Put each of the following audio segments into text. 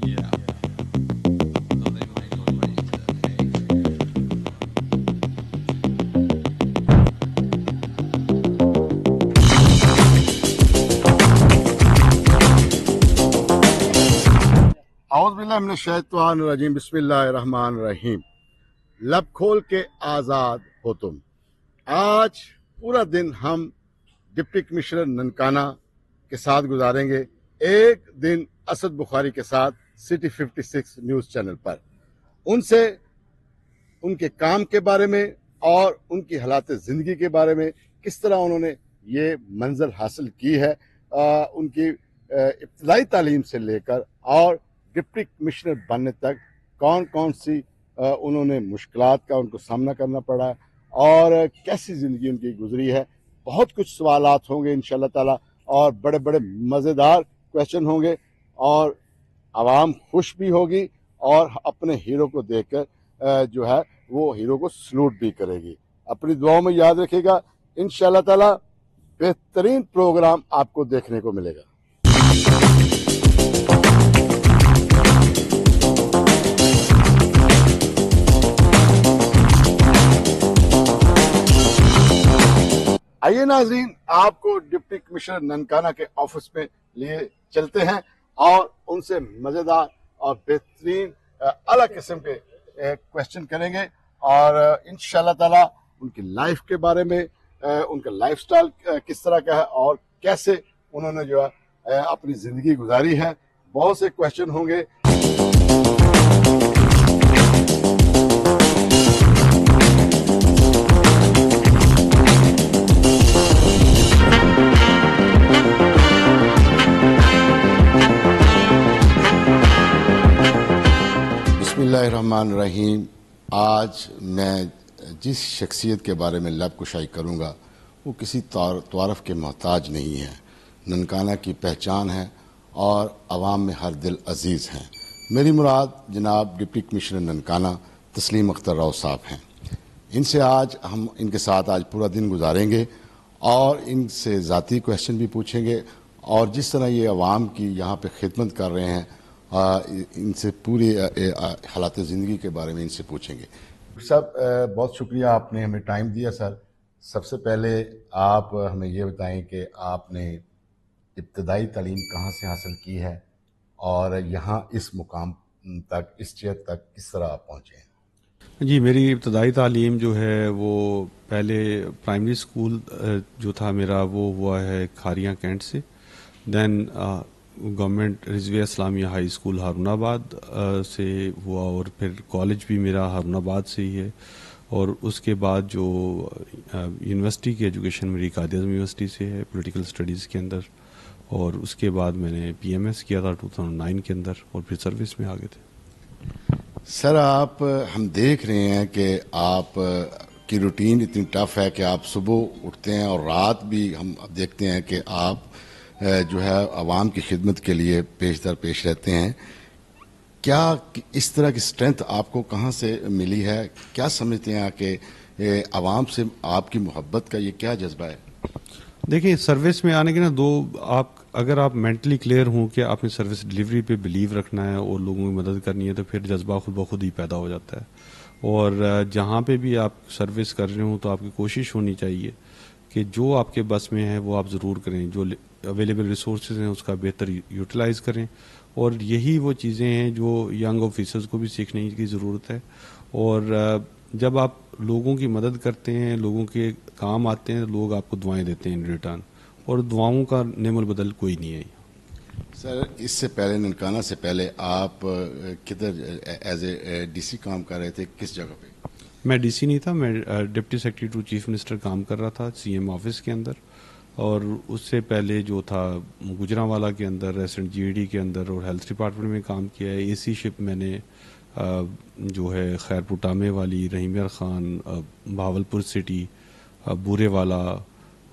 Yeah. So they might go right to pay. औज़ुबिल्लाहिमिनश्शैतानिर्रजीम बिस्मिल्लाहिर्रहमानिर्रहीम। लब खोल के आज़ाद हो तुम। आज पूरा दिन हम डिप्टी कमिश्नर ननकाना के साथ गुजारेंगे, एक दिन असद बुखारी के साथ सिटी 56 न्यूज़ चैनल पर। उनसे उनके काम के बारे में और उनकी हालात ज़िंदगी के बारे में, किस तरह उन्होंने ये मंजिल हासिल की है, उनकी इब्तदाई तालीम से लेकर और डिप्टी कमिश्नर बनने तक कौन कौन सी उन्होंने मुश्किलात का उनको सामना करना पड़ा और कैसी ज़िंदगी उनकी गुजरी है। बहुत कुछ सवालात होंगे इंशाअल्लाह ताला और बड़े बड़े मज़ेदार क्वेश्चन होंगे और आवाम खुश भी होगी और अपने हीरो को देखकर जो है वो हीरो को सलूट भी करेगी। अपनी दुआओं में याद रखिएगा, इंशाअल्लाह ताला बेहतरीन प्रोग्राम आपको देखने को मिलेगा। आइए नाज़रीन, आपको डिप्टी कमिश्नर ननकाना के ऑफिस में लिए चलते हैं और उनसे मज़ेदार और बेहतरीन अलग किस्म के क्वेश्चन करेंगे और इंशाअल्लाह ताला उनकी लाइफ के बारे में, उनका लाइफस्टाइल किस तरह का है और कैसे उन्होंने जो है अपनी ज़िंदगी गुजारी है। बहुत से क्वेश्चन होंगे। बिस्मिल्लाहिर्रहमानिर्रहीम। आज मैं जिस शख्सियत के बारे में लब कुशाई करूँगा वो किसी तारफ़ के मोहताज नहीं है। ननकाना की पहचान है और आवाम में हर दिल अजीज़ हैं। मेरी मुराद जनाब डिप्टी कमिश्नर ननकाना तस्लीम अख्तर राव साहब हैं। इनसे आज हम इनके साथ आज पूरा दिन गुजारेंगे और इनसे ज़ाती क्वेश्चन भी पूछेंगे और जिस तरह ये आवाम की यहाँ पे खिदमत कर रहे हैं इनसे पूरी हालात ज़िंदगी के बारे में इनसे पूछेंगे। सब बहुत शुक्रिया, आपने हमें टाइम दिया सर। सबसे पहले आप हमें ये बताएं कि आपने इब्तदाई तालीम कहाँ से हासिल की है और यहाँ इस मुकाम तक, इस चेयर तक किस तरह आप पहुँचे हैं? जी, मेरी इब्तदाई तालीम जो है वो पहले प्राइमरी स्कूल जो था मेरा वो हुआ है खारियाँ कैंट से। Then government Rizvia Islamia high school Haroonabad से हुआ और फिर कॉलेज भी मेरा हारूनाबाद से ही है। और उसके बाद जो यूनिवर्सिटी की एजुकेशन मेरी कायद आज़म यूनिवर्सिटी से है पॉलिटिकल स्टडीज़ के अंदर। और उसके बाद मैंने पीएमएस किया था 2009 के अंदर और फिर सर्विस में आ गए थे। सर, आप हम देख रहे हैं कि आप की रूटीन इतनी टफ है कि आप सुबह उठते हैं और रात भी हम देखते हैं कि आप जो है आवाम की खिदमत के लिए पेश दर पेश रहते हैं। क्या इस तरह की स्ट्रेंथ आपको कहाँ से मिली है? क्या समझते हैं कि आवाम से आपकी मोहब्बत का ये क्या जज्बा है? देखिए, सर्विस में आने के ना अगर आप मेंटली क्लियर हों कि आपने सर्विस डिलीवरी पे बिलीव रखना है और लोगों की मदद करनी है तो फिर जज्बा खुद ब खुद ही पैदा हो जाता है। और जहाँ पे भी आप सर्विस कर रहे हो तो आपकी कोशिश होनी चाहिए कि जो आपके बस में है वो आप ज़रूर करें, जो अवेलेबल रिसोर्सेज हैं उसका बेहतर यूटिलाइज़ करें। और यही वो चीज़ें हैं जो यंग ऑफिसर्स को भी सीखने की ज़रूरत है। और जब आप लोगों की मदद करते हैं, लोगों के काम आते हैं, लोग आपको दुआएं देते हैं इन रिटर्न, और दुआओं का नेमल बदल कोई नहीं है। सर, इससे पहले ननकाना से पहले आप किधर एज ए डीसी काम कर रहे थे, किस जगह पे? मैं डीसी नहीं था, मैं deputy secretary to chief minister काम कर रहा था सीएम ऑफिस के अंदर। और उससे पहले जो था गुजरांवाला के अंदर, रेसिडेंट जीईडी के अंदर और हेल्थ डिपार्टमेंट में काम किया है। एसी शिप मैंने जो है खैरपुर टामे वाली, रहीमियर खान, भावलपुर सिटी, बूरेवाला,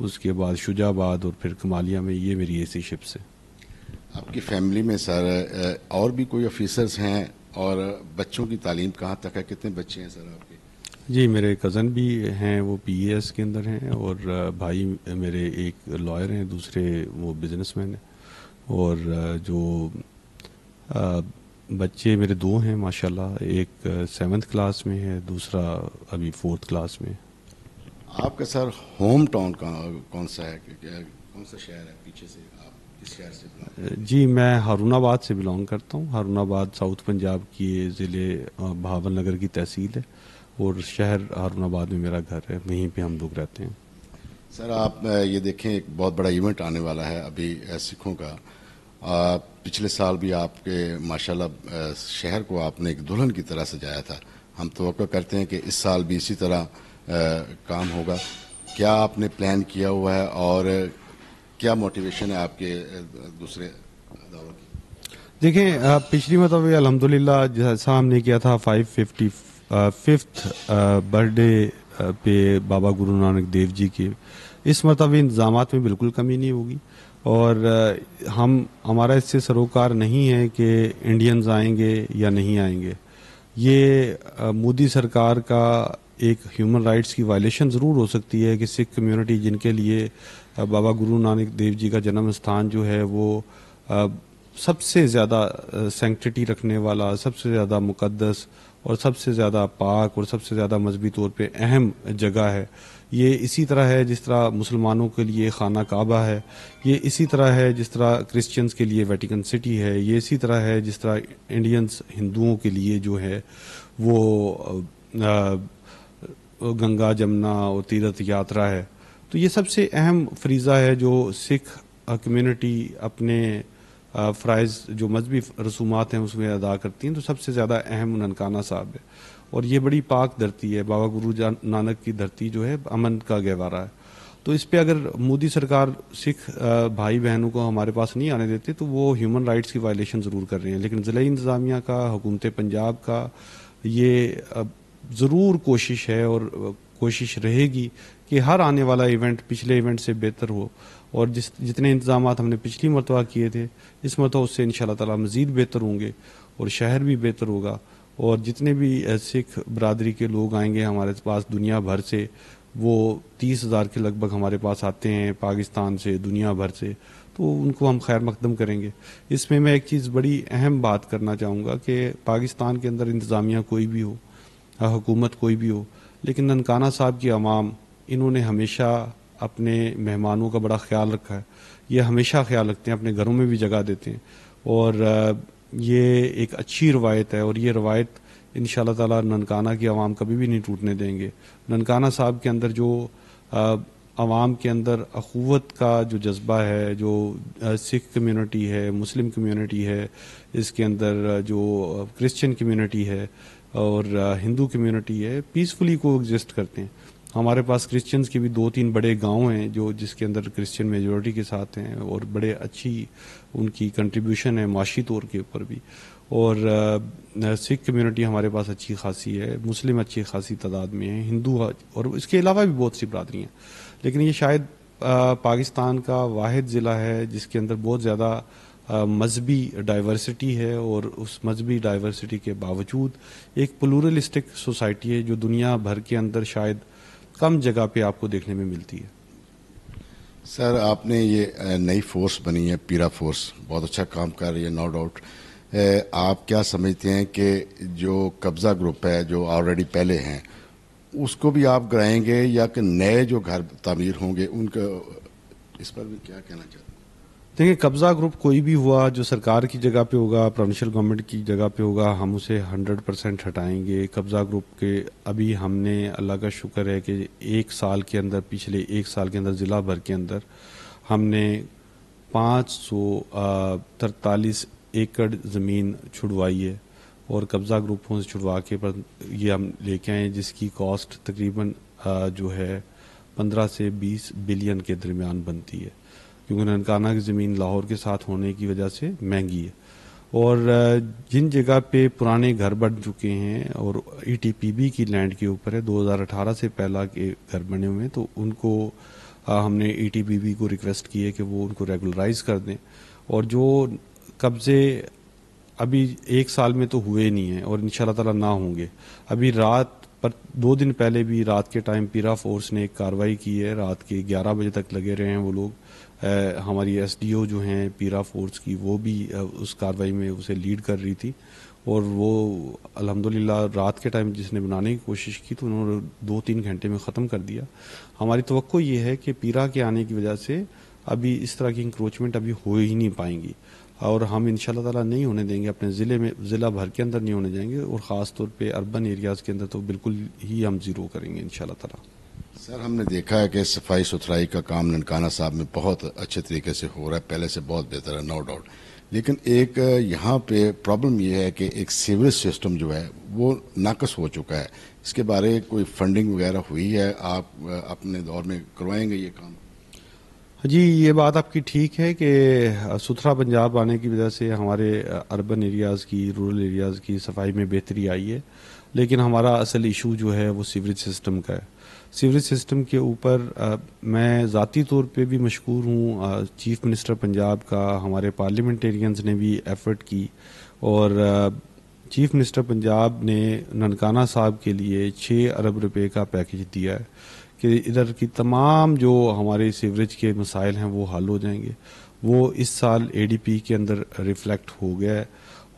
उसके बाद शुजाबाद और फिर कमालिया में, ये मेरी एसी शिप्स है। आपकी फैमिली में सर और भी कोई ऑफिसर्स हैं और बच्चों की तालीम कहाँ तक है? कितने बच्चे हैं सर आपके? जी, मेरे कज़न भी हैं, वो पीएएस के अंदर हैं। और भाई मेरे एक लॉयर हैं, दूसरे वो बिजनेसमैन हैं। और जो बच्चे मेरे दो हैं माशाल्लाह, एक 7th क्लास में है, दूसरा अभी 4th क्लास में। आपका सर होम टाउन कौन सा है, कौन सा शहर है पीछे से, आप किस शहर से belong जी मैं हारूनाबाद से बिलोंग करता हूँ। हारूनाबाद साउथ पंजाब की ज़िले भावल नगर की तहसील है और शहर हारूनाबाद में मेरा घर है, वहीं पे हम लोग रहते हैं। सर आप ये देखें एक बहुत बड़ा इवेंट आने वाला है अभी सिखों का। पिछले साल भी आपके माशाल्लाह शहर को आपने एक दुल्हन की तरह सजाया था। हम तवक्को करते हैं कि इस साल भी इसी तरह काम होगा। क्या आपने प्लान किया हुआ है और क्या मोटिवेशन है आपके दूसरे दौरों की? देखें पिछली मतलब अल्हम्दुलिल्लाह जैसा हमने किया था 555th बर्थडे पे बाबा गुरु नानक देव जी के, इस मरतबा इंतजामात में बिल्कुल कमी नहीं होगी और हमारा इससे सरोकार नहीं है कि इंडियंस आएंगे या नहीं आएंगे। ये मोदी सरकार का एक ह्यूमन राइट्स की वायलेशन ज़रूर हो सकती है कि सिख कम्युनिटी जिनके लिए बाबा गुरु नानक देव जी का जन्म स्थान जो है वो सबसे ज़्यादा सैंक्टिटी रखने वाला, सबसे ज़्यादा मुकद्दस और सबसे ज़्यादा पाक और सबसे ज़्यादा मजहबी तौर पे अहम जगह है। ये इसी तरह है जिस तरह मुसलमानों के लिए खाना काबा है, ये इसी तरह है जिस तरह क्रिश्चियंस के लिए वेटिकन सिटी है, ये इसी तरह है जिस तरह इंडियंस हिंदुओं के लिए जो है वो गंगा जमुना और तीर्थ यात्रा है। तो ये सबसे अहम फरीज़ा है जो सिख कम्युनिटी अपने फ़राइज़ जो मजहबी रसूमात हैं उसमें अदा करती हैं। तो सबसे ज़्यादा अहम ननकाना साहब है और ये बड़ी पाक धरती है, बाबा गुरु नानक की धरती जो है अमन का गहवारा है। तो इस पे अगर मोदी सरकार सिख भाई बहनों को हमारे पास नहीं आने देते तो वो ह्यूमन राइट्स की वायलेशन ज़रूर कर रहे हैं। लेकिन ज़िला इंतज़ामिया का, हुकूमत पंजाब का ये ज़रूर कोशिश है और कोशिश रहेगी कि हर आने वाला इवेंट पिछले इवेंट से बेहतर हो और जितने इंतजामात हमने पिछली मरतबा किए थे इस मरतबा उससे इंशाल्लाह ताला मज़ीद बेहतर होंगे और शहर भी बेहतर होगा। और जितने भी सिख बरादरी के लोग आएंगे हमारे पास दुनिया भर से, वो 30,000 के लगभग हमारे पास आते हैं पाकिस्तान से, दुनिया भर से, तो उनको हम खैर मकदम करेंगे। इसमें मैं एक चीज़ बड़ी अहम बात करना चाहूँगा कि पाकिस्तान के अंदर इंतज़ामिया कोई भी हो, हुकूमत कोई भी हो, लेकिन ननकाना साहब की आवाम इन्होंने हमेशा अपने मेहमानों का बड़ा ख्याल रखा है। ये हमेशा ख्याल रखते हैं, अपने घरों में भी जगह देते हैं और ये एक अच्छी रवायत है और ये रवायत इंशाल्लाह ताला ननकाना की आवाम कभी भी नहीं टूटने देंगे। ननकाना साहब के अंदर जो आवाम के अंदर अखुवत का जो जज्बा है, जो सिख कम्युनिटी है, मुस्लिम कम्युनिटी है, इसके अंदर जो क्रिश्चियन कम्युनिटी है और हिंदू कम्युनिटी है, पीसफुली को एग्जिस्ट करते हैं। हमारे पास क्रिश्चियंस के भी 2-3 बड़े गांव हैं जो जिसके अंदर क्रिश्चियन मेजोरिटी के साथ हैं और बड़े अच्छी उनकी कंट्रीब्यूशन है माशी तौर के ऊपर भी। और सिख कम्युनिटी हमारे पास अच्छी खासी है, मुस्लिम अच्छी खासी तादाद में है, हिंदू और इसके अलावा भी बहुत सी बरादरी हैं। लेकिन ये शायद पाकिस्तान का वाहिद ज़िला है जिसके अंदर बहुत ज़्यादा मजहबी डाइवर्सिटी है और उस मजहबी डाइवर्सिटी के बावजूद एक प्लूरलिस्टिक सोसाइटी है जो दुनिया भर के अंदर शायद कम जगह पे आपको देखने में मिलती है। सर आपने ये नई फोर्स बनी है पीरा फोर्स, बहुत अच्छा काम कर रही है नो डाउट। आप क्या समझते हैं कि जो कब्जा ग्रुप है जो ऑलरेडी पहले हैं उसको भी आप गिराएंगे या कि नए जो घर तामीर होंगे उनका, इस पर भी क्या कहना चाहते हैं? देखिए कब्जा ग्रुप कोई भी हुआ जो सरकार की जगह पे होगा, प्रोविंशियल गवर्नमेंट की जगह पे होगा, हम उसे 100% हटाएंगे। कब्जा ग्रुप के अभी हमने अल्लाह का शुक्र है कि एक साल के अंदर, पिछले एक साल के अंदर ज़िला भर के अंदर हमने 543 एकड़ ज़मीन छुड़वाई है और कब्जा ग्रुपों से छुड़वा के पर ये हम लेके आए जिसकी कॉस्ट तकरीबन जो है 15 से 20 बिलियन के दरमियान बनती है, क्योंकि ननकाना की ज़मीन लाहौर के साथ होने की वजह से महंगी है। और जिन जगह पे पुराने घर बन चुके हैं और ETPB की लैंड के ऊपर है, 2018 से पहला के घर बने हुए हैं, तो उनको हमने ETPB को रिक्वेस्ट की है कि वो उनको रेगुलराइज कर दें। और जो कब्ज़े अभी एक साल में तो हुए नहीं हैं और इंशाल्लाह ताला ना होंगे। अभी रात पर 2 दिन पहले भी रात के टाइम पीरा फोर्स ने एक कार्रवाई की है, रात के 11 बजे तक लगे रहे हैं वो लोग हमारी एसडीओ जो हैं पीरा फोर्स की, वो भी उस कार्रवाई में उसे लीड कर रही थी, और वो अल्हम्दुलिल्लाह रात के टाइम जिसने बनाने की कोशिश की तो उन्होंने 2-3 घंटे में ख़त्म कर दिया। हमारी तवक्को ये है कि पीरा के आने की वजह से अभी इस तरह की इंक्रोचमेंट अभी हो ही नहीं पाएंगी, और हम इंशाल्लाह ताला नहीं होने देंगे, अपने ज़िले में, ज़िला भर के अंदर नहीं होने देंगे, और ख़ास तौर पे अर्बन एरियाज़ के अंदर तो बिल्कुल ही हम ज़ीरो करेंगे इंशाल्लाह ताला। सर, हमने देखा है कि सफाई सुथराई का काम ननकाना साहब में बहुत अच्छे तरीके से हो रहा है, पहले से बहुत बेहतर है, नो डाउट। लेकिन एक यहाँ पे प्रॉब्लम ये है कि एक सीवरेज सिस्टम जो है वो नाकस हो चुका है। इसके बारे कोई फंडिंग वगैरह हुई है? आप अपने दौर में करवाएंगे ये काम? जी, ये बात आपकी ठीक है कि सुथरा पंजाब आने की वजह से हमारे अर्बन एरियाज़ की, रूरल एरियाज़ की सफाई में बेहतरी आई है, लेकिन हमारा असल इशू जो है वो सीवरेज सिस्टम का है। सीवरेज सिस्टम के ऊपर मैं ज़ाती तौर पे भी मशकूर हूँ, चीफ मिनिस्टर पंजाब का, हमारे पार्लियामेंटेरियंस ने भी एफर्ट की, और चीफ मिनिस्टर पंजाब ने ननकाना साहब के लिए 6 अरब रुपए का पैकेज दिया है कि इधर की तमाम जो हमारे सीवरेज के मसाइल हैं वो हल हो जाएंगे। वो इस साल एडीपी के अंदर रिफ्लेक्ट हो गया है,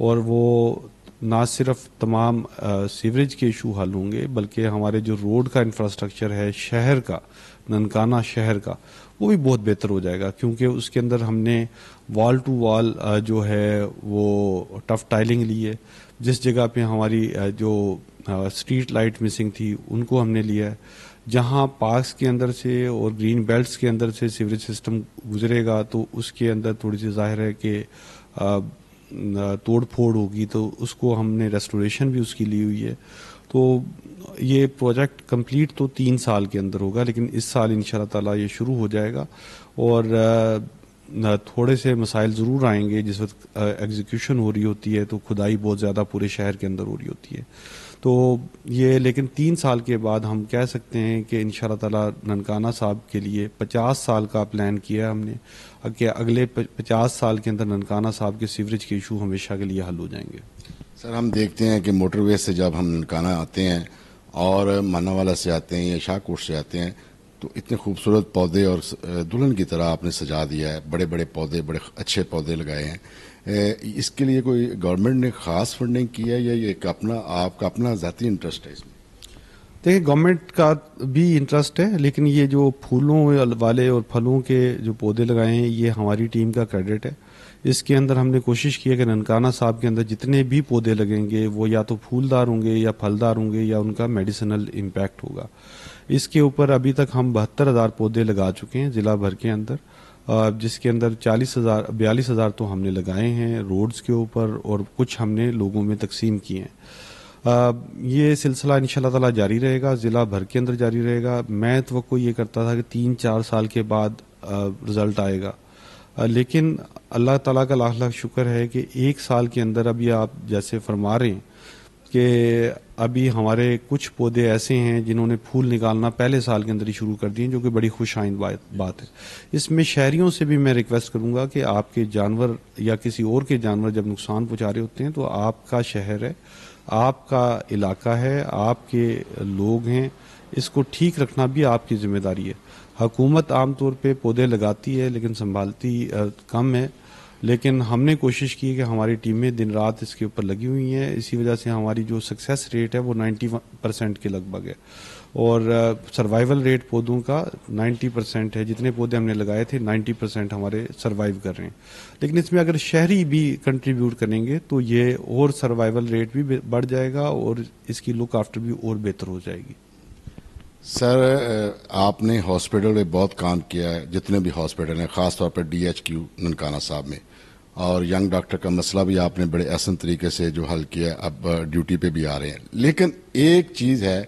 और वो ना सिर्फ तमाम सीवरेज के इशू हल होंगे, बल्कि हमारे जो रोड का इंफ्रास्ट्रक्चर है शहर का, ननकाना शहर का, वो भी बहुत बेहतर हो जाएगा, क्योंकि उसके अंदर हमने वॉल टू वॉल जो है वो टफ टाइलिंग ली है। जिस जगह पे हमारी जो स्ट्रीट लाइट मिसिंग थी उनको हमने लिया है। जहां पार्क्स के अंदर से और ग्रीन बेल्ट्स के अंदर से सीवरेज सिस्टम गुजरेगा तो उसके अंदर थोड़ी सी जाहिर है कि तोड़ फोड़ होगी, तो उसको हमने रेस्टोरेशन भी उसकी ली हुई है। तो ये प्रोजेक्ट कंप्लीट तो 3 साल के अंदर होगा, लेकिन इस साल इंशाल्लाह ताला ये शुरू हो जाएगा, और थोड़े से मसाइल ज़रूर आएंगे। जिस वक्त एग्जीक्यूशन हो रही होती है तो खुदाई बहुत ज़्यादा पूरे शहर के अंदर हो रही होती है, तो ये, लेकिन 3 साल के बाद हम कह सकते हैं कि इंशाल्लाह ताला ननकाना साहब के लिए 50 साल का प्लान किया है हमने, कि अगले 50 साल के अंदर ननकाना साहब के सीवरेज के इशू हमेशा के लिए हल हो जाएंगे। सर, हम देखते हैं कि मोटरवे से जब हम ननकाना आते हैं और मानावाला से आते हैं या शाहकोट से आते हैं तो इतने खूबसूरत पौधे और दुल्हन की तरह आपने सजा दिया है, बड़े बड़े पौधे, बड़े अच्छे पौधे लगाए हैं। इसके लिए कोई गवर्नमेंट ने खास फंडिंग की है या ये आपका अपना ज़ाती इंटरेस्ट है इसमें? देखिए, गवर्नमेंट का भी इंटरेस्ट है, लेकिन ये जो फूलों वाले और फलों के जो पौधे लगाए हैं ये हमारी टीम का क्रेडिट है। इसके अंदर हमने कोशिश की है कि ननकाना साहब के अंदर जितने भी पौधे लगेंगे वो या तो फूलदार होंगे या फलदार होंगे या उनका मेडिसिनल इम्पैक्ट होगा। इसके ऊपर अभी तक हम 72,000 पौधे लगा चुके हैं ज़िला भर के अंदर, जिसके अंदर 42,000 तो हमने लगाए हैं रोड्स के ऊपर, और कुछ हमने लोगों में तकसीम किए हैं। ये सिलसिला इंशाल्लाह ताला जारी रहेगा, ज़िला भर के अंदर जारी रहेगा। मैं तो ये करता था कि 3-4 साल के बाद रिज़ल्ट आएगा, लेकिन अल्लाह ताला का लाख लाख शुक्र है कि 1 साल के अंदर, अभी आप जैसे फरमा रहे हैं कि अभी हमारे कुछ पौधे ऐसे हैं जिन्होंने फूल निकालना पहले साल के अंदर ही शुरू कर दिए, जो कि बड़ी खुशाइंद बात है। इसमें शहरियों से भी मैं रिक्वेस्ट करूंगा कि आपके जानवर या किसी और के जानवर जब नुकसान पहुंचा रहे होते हैं तो आपका शहर है, आपका इलाका है, आपके लोग हैं, इसको ठीक रखना भी आपकी जिम्मेदारी है। हुकूमत आमतौर पे पौधे लगाती है लेकिन संभालती कम है, लेकिन हमने कोशिश की कि हमारी टीमें दिन रात इसके ऊपर लगी हुई हैं। इसी वजह से हमारी जो सक्सेस रेट है वो 90% के लगभग है, और सर्वाइवल रेट पौधों का 90% है। जितने पौधे हमने लगाए थे 90% हमारे सर्वाइव कर रहे हैं। लेकिन इसमें अगर शहरी भी कंट्रीब्यूट करेंगे तो ये और सर्वाइवल रेट भी बढ़ जाएगा और इसकी लुक आफ्टर भी और बेहतर हो जाएगी। सर, आपने हॉस्पिटल में बहुत काम किया है, जितने भी हॉस्पिटल हैं, ख़ास तौर पर DHQ ननकाना साहब में, और यंग डॉक्टर का मसला भी आपने बड़े आसान तरीके से जो हल किया, अब ड्यूटी पे भी आ रहे हैं। लेकिन एक चीज़ है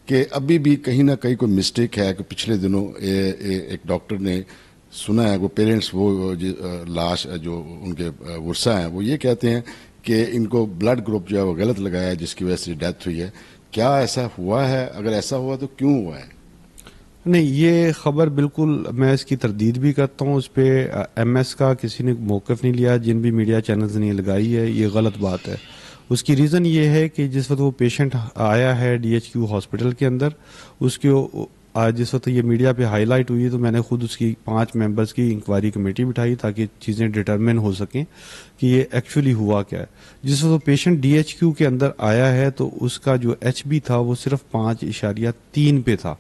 कि अभी भी कहीं ना कहीं कोई मिस्टेक है कि पिछले दिनों एक डॉक्टर ने सुना है, वो पेरेंट्स वो लाश जो उनके वर्सा हैं वो ये कहते हैं कि इनको ब्लड ग्रुप जो है वो गलत लगाया है जिसकी वजह से डेथ हुई है। क्या ऐसा हुआ है? अगर ऐसा हुआ तो क्यों हुआ है? नहीं, ये खबर बिल्कुल मैं इसकी तरदीद भी करता हूँ। उस पर MS का किसी ने मौक़िफ़ नहीं लिया, जिन भी मीडिया चैनल्स ने लगाई है, ये गलत बात है। उसकी रीज़न ये है कि जिस वक्त वो पेशेंट आया है DHQ हॉस्पिटल के अंदर, आज जिस वक्त ये मीडिया पे हाईलाइट हुई है तो मैंने खुद उसकी 5 मेंबर्स की इंक्वायरी कमेटी बिठाई ताकि चीज़ें डिटरमिन हो सकें कि ये एक्चुअली हुआ क्या है। जिस वक्त पेशेंट DHQ के अंदर आया है तो उसका जो HB था वो सिर्फ 5.3 पे था।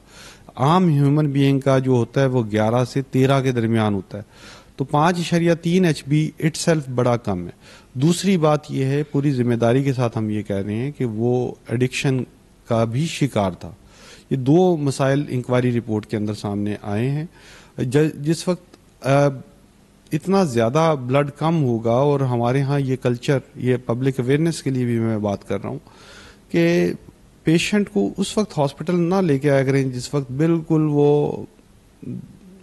आम ह्यूमन बीइंग का जो होता है वो 11 से 13 के दरमियान होता है, तो 5.3 HB इटसेल्फ बड़ा कम है। दूसरी बात यह है, पूरी जिम्मेदारी के साथ हम ये कह रहे हैं कि वो एडिक्शन का भी शिकार था। ये 2 मसाइल इंक्वायरी रिपोर्ट के अंदर सामने आए हैं। जिस वक्त इतना ज़्यादा ब्लड कम होगा, और हमारे यहाँ ये कल्चर, ये पब्लिक अवेयरनेस के लिए भी मैं बात कर रहा हूँ कि पेशेंट को उस वक्त हॉस्पिटल ना लेके आया करें जिस वक्त बिल्कुल वो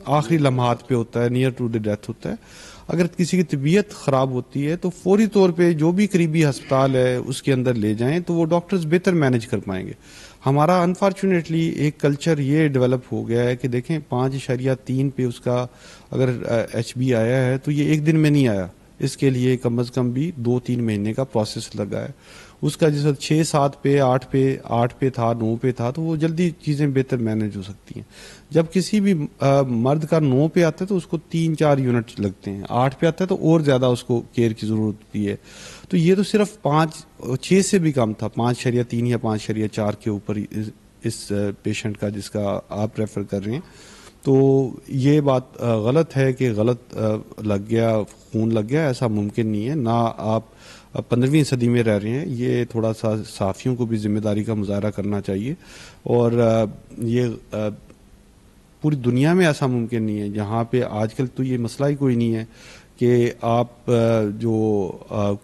आखिरी लम्हात पे होता है, नियर टू द डेथ होता है। अगर किसी की तबीयत ख़राब होती है तो फौरी तौर पे जो भी करीबी अस्पताल है उसके अंदर ले जाएं तो वो डॉक्टर्स बेहतर मैनेज कर पाएंगे। हमारा अनफॉर्चुनेटली एक कल्चर ये डेवलप हो गया है कि देखें 5.3 पे उसका अगर HB आया है तो ये एक दिन में नहीं आया, इसके लिए कम अज़ कम भी 2-3 महीने का प्रोसेस लगा है। उसका जिस वक्त 6-7 पे 8 पे था, 9 पे था, तो वो जल्दी चीज़ें बेहतर मैनेज हो सकती हैं। जब किसी भी मर्द का 9 पे आता है तो उसको 3-4 यूनिट लगते हैं, 8 पे आता है तो और ज़्यादा उसको केयर की ज़रूरत होती है। तो ये तो सिर्फ 6 से भी कम था, 5.3 या 5.4 के ऊपर इस पेशेंट का जिसका आप रेफर कर रहे हैं। तो ये बात गलत है कि गलत लग गया, खून लग गया, ऐसा मुमकिन नहीं है। ना आप 15वीं सदी में रह रहे हैं, ये थोड़ा सा साफियों को भी जिम्मेदारी का मुजाहरा करना चाहिए। और ये पूरी दुनिया में ऐसा मुमकिन नहीं है, जहाँ पे आजकल तो ये मसला ही कोई नहीं है कि आप जो